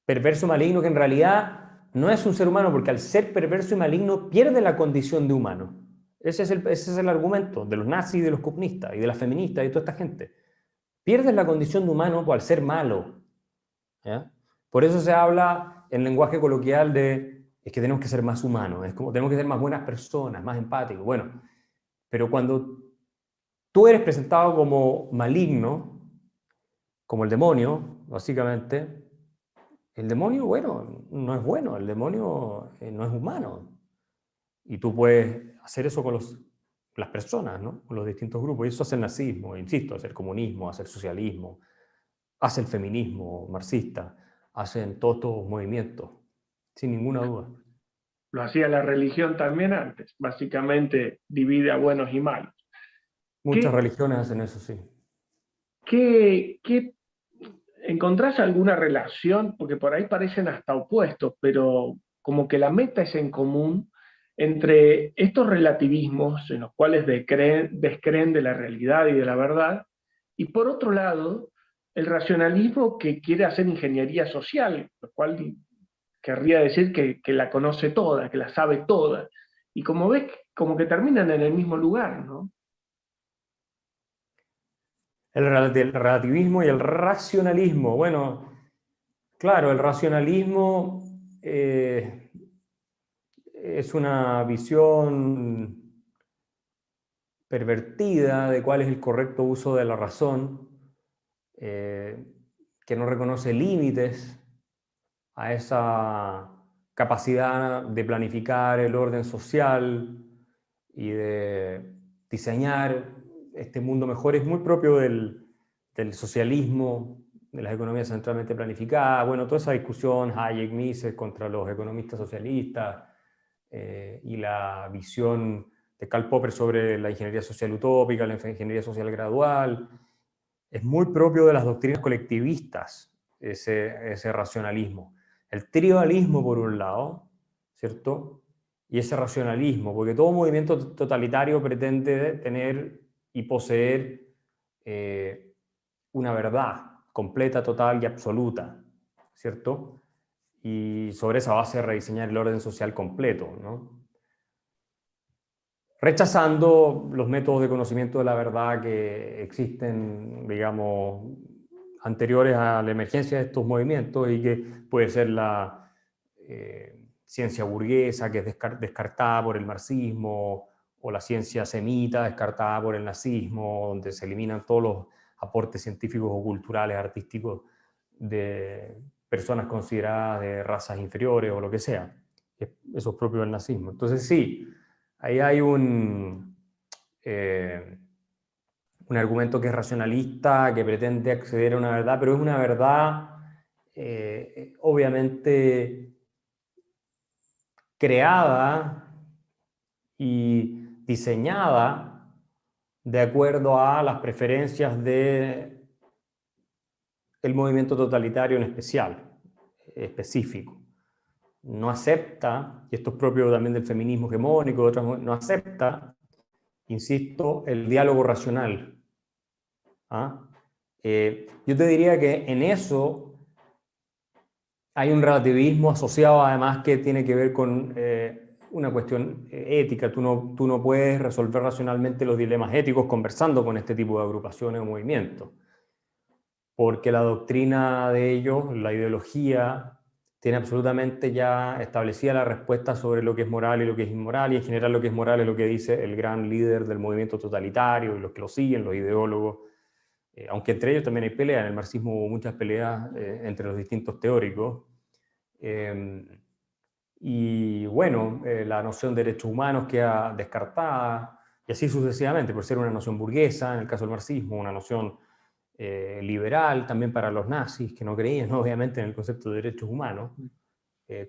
Perverso, maligno, que en realidad no es un ser humano, porque al ser perverso y maligno pierde la condición de humano. Ese es el argumento de los nazis y de los comunistas y de las feministas y de toda esta gente. Pierdes la condición de humano al ser malo, ¿ya? Por eso se habla en lenguaje coloquial de es que tenemos que ser más humanos, es como tenemos que ser más buenas personas, más empáticos. Bueno, pero cuando tú eres presentado como maligno, como el demonio, básicamente, el demonio, no es bueno, el demonio no es humano. Y tú puedes hacer eso con las personas, ¿no? Con los distintos grupos. Y eso hace el nazismo, insisto, hace el comunismo, hace el socialismo, hace el feminismo marxista, hacen todos estos movimientos, sin ninguna duda. Lo hacía la religión también antes, básicamente divide a buenos y malos. Muchas religiones hacen eso, sí. ¿Qué encontrás alguna relación? Porque por ahí parecen hasta opuestos, pero como que la meta es en común entre estos relativismos en los cuales descreen de la realidad y de la verdad, y por otro lado, el racionalismo que quiere hacer ingeniería social, lo cual querría decir que la conoce toda, que la sabe toda. Y como ves, como que terminan en el mismo lugar, ¿no? El relativismo y el racionalismo. Bueno, claro, el racionalismo es una visión pervertida de cuál es el correcto uso de la razón, que no reconoce límites a esa capacidad de planificar el orden social, y de diseñar este mundo mejor es muy propio del socialismo, de las economías centralmente planificadas, bueno, toda esa discusión, Hayek, Mises contra los economistas socialistas, y la visión de Karl Popper sobre la ingeniería social utópica, la ingeniería social gradual, es muy propio de las doctrinas colectivistas, ese racionalismo. El tribalismo, por un lado, ¿cierto? Y ese racionalismo, porque todo movimiento totalitario pretende tener y poseer una verdad completa, total y absoluta, ¿cierto? Y sobre esa base rediseñar el orden social completo, ¿no? Rechazando los métodos de conocimiento de la verdad que existen, digamos, anteriores a la emergencia de estos movimientos y que puede ser la ciencia burguesa, que es descartada por el marxismo, o la ciencia semita, descartada por el nazismo, donde se eliminan todos los aportes científicos o culturales, artísticos de personas consideradas de razas inferiores o lo que sea. Eso es propio del nazismo. Entonces sí, ahí hay un argumento que es racionalista, que pretende acceder a una verdad, pero es una verdad obviamente creada y diseñada de acuerdo a las preferencias del movimiento totalitario en específico. No acepta, y esto es propio también del feminismo hegemónico, no acepta, insisto, el diálogo racional. ¿Ah? Yo te diría que en eso hay un relativismo asociado además que tiene que ver con una cuestión ética. Tú no puedes resolver racionalmente los dilemas éticos conversando con este tipo de agrupaciones o movimientos, porque la doctrina de ellos, la ideología, tiene absolutamente ya establecida la respuesta sobre lo que es moral y lo que es inmoral, y en general lo que es moral es lo que dice el gran líder del movimiento totalitario y los que lo siguen, los ideólogos. Aunque entre ellos también hay peleas, en el marxismo hubo muchas peleas entre los distintos teóricos. Y bueno, la noción de derechos humanos queda descartada, y así sucesivamente, por ser una noción burguesa, en el caso del marxismo, una noción liberal también para los nazis, que no creían obviamente en el concepto de derechos humanos,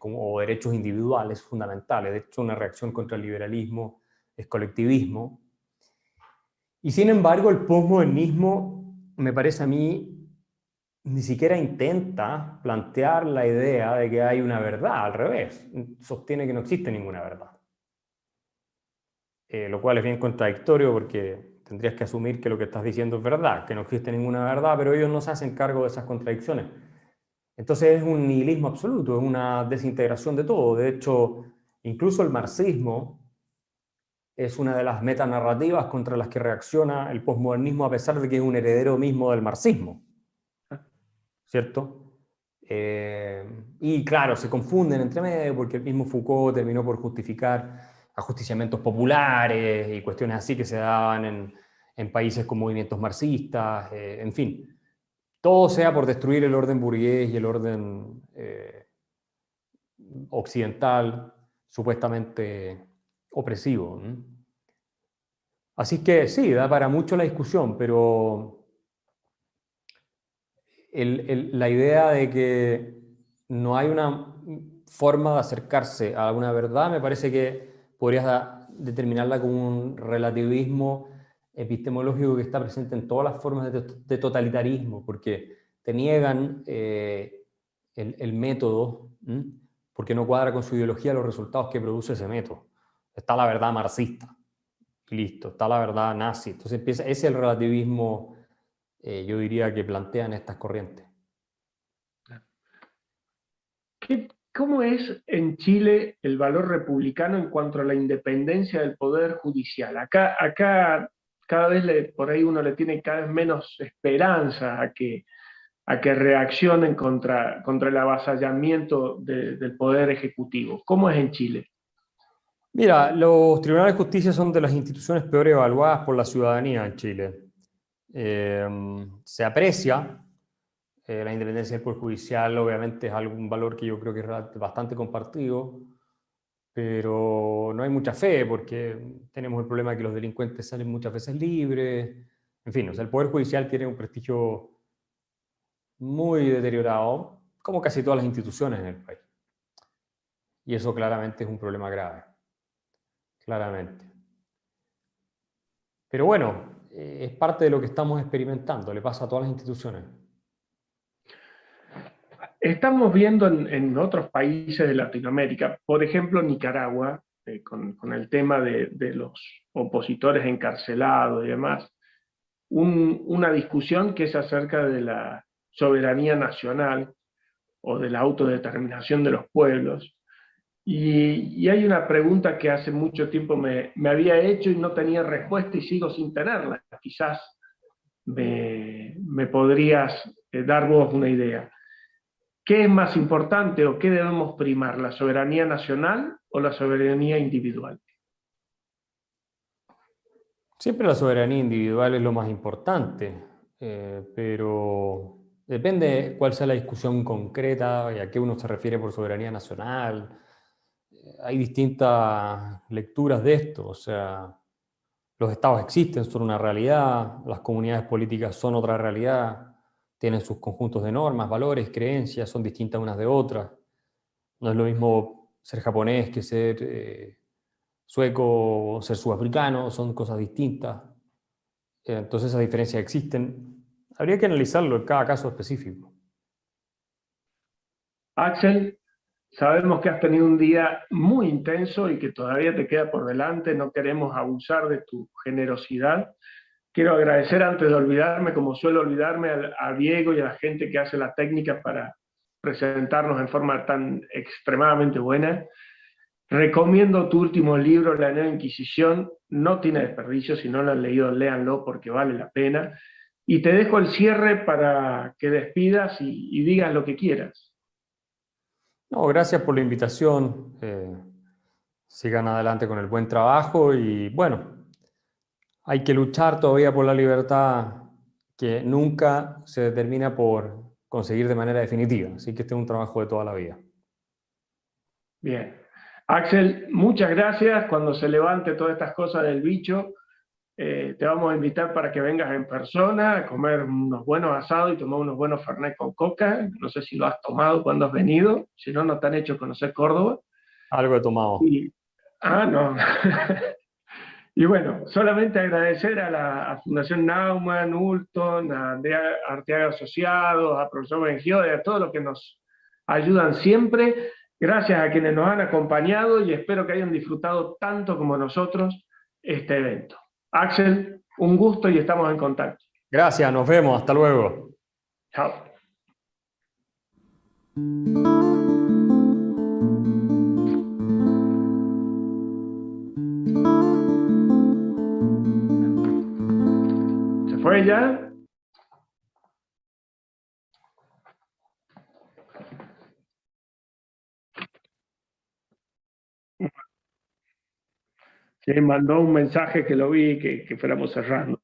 o derechos individuales fundamentales. De hecho, una reacción contra el liberalismo es colectivismo. Y sin embargo, el posmodernismo, me parece a mí, ni siquiera intenta plantear la idea de que hay una verdad, al revés, sostiene que no existe ninguna verdad. Lo cual es bien contradictorio porque tendrías que asumir que lo que estás diciendo es verdad, que no existe ninguna verdad, pero ellos no se hacen cargo de esas contradicciones. Entonces es un nihilismo absoluto, es una desintegración de todo. De hecho, incluso el marxismo es una de las metanarrativas contra las que reacciona el posmodernismo, a pesar de que es un heredero mismo del marxismo, ¿cierto? Y claro, se confunden entre medio porque el mismo Foucault terminó por justificar ajusticiamientos populares y cuestiones así que se daban en países con movimientos marxistas, en fin. Todo sea por destruir el orden burgués y el orden occidental supuestamente opresivo. Así que sí, da para mucho la discusión, pero la idea de que no hay una forma de acercarse a una verdad me parece que podrías determinarla como un relativismo epistemológico que está presente en todas las formas de totalitarismo, porque te niegan el método, porque no cuadra con su ideología los resultados que produce ese método. Está la verdad marxista, y listo, está la verdad nazi. Entonces ese es el relativismo, yo diría, que plantean estas corrientes. ¿Cómo es en Chile el valor republicano en cuanto a la independencia del Poder Judicial? Acá cada vez por ahí uno le tiene cada vez menos esperanza a que reaccionen contra el avasallamiento del Poder Ejecutivo. ¿Cómo es en Chile? Mira, los tribunales de justicia son de las instituciones peor evaluadas por la ciudadanía en Chile. Se aprecia la independencia del Poder Judicial, obviamente es algún valor que yo creo que es bastante compartido, pero no hay mucha fe porque tenemos el problema de que los delincuentes salen muchas veces libres. En fin, o sea, el Poder Judicial tiene un prestigio muy deteriorado, como casi todas las instituciones en el país. Y eso claramente es un problema grave, claramente. Pero bueno, es parte de lo que estamos experimentando, le pasa a todas las instituciones. Estamos viendo en otros países de Latinoamérica, por ejemplo Nicaragua, con el tema de los opositores encarcelados y demás, una discusión que es acerca de la soberanía nacional o de la autodeterminación de los pueblos. Y hay una pregunta que hace mucho tiempo me había hecho y no tenía respuesta y sigo sin tenerla. Quizás me podrías dar vos una idea. ¿Qué es más importante o qué debemos primar, la soberanía nacional o la soberanía individual? Siempre la soberanía individual es lo más importante, pero depende cuál sea la discusión concreta y a qué uno se refiere por soberanía nacional. Hay distintas lecturas de esto, o sea, los estados existen, son una realidad, las comunidades políticas son otra realidad, tienen sus conjuntos de normas, valores, creencias, son distintas unas de otras. No es lo mismo ser japonés que ser sueco o ser sudafricano, son cosas distintas. Entonces esas diferencias existen. Habría que analizarlo en cada caso específico. Axel, sabemos que has tenido un día muy intenso y que todavía te queda por delante, no queremos abusar de tu generosidad. Quiero agradecer antes de olvidarme, como suelo olvidarme, a Diego y a la gente que hace la técnica para presentarnos en forma tan extremadamente buena. Recomiendo tu último libro, La Nueva Inquisición, no tiene desperdicio, si no lo han leído, léanlo porque vale la pena. Y te dejo el cierre para que despidas y digas lo que quieras. No, gracias por la invitación. Sigan adelante con el buen trabajo y bueno, hay que luchar todavía por la libertad que nunca se determina por conseguir de manera definitiva. Así que este es un trabajo de toda la vida. Bien. Axel, muchas gracias. Cuando se levante todas estas cosas del bicho, te vamos a invitar para que vengas en persona a comer unos buenos asados y tomar unos buenos fernet con coca. No sé si lo has tomado cuando has venido, si no, no te han hecho conocer Córdoba. Algo he tomado. Y, no. Y bueno, solamente agradecer a la Fundación Naumann, Ulton, a Andrea Arteaga Asociados, a Profesor Bengiode, a todos los que nos ayudan siempre. Gracias a quienes nos han acompañado y espero que hayan disfrutado tanto como nosotros este evento. Axel, un gusto y estamos en contacto. Gracias, nos vemos, hasta luego. Chao. ¿Se fue ya? Sí, mandó un mensaje que lo vi que fuéramos cerrando.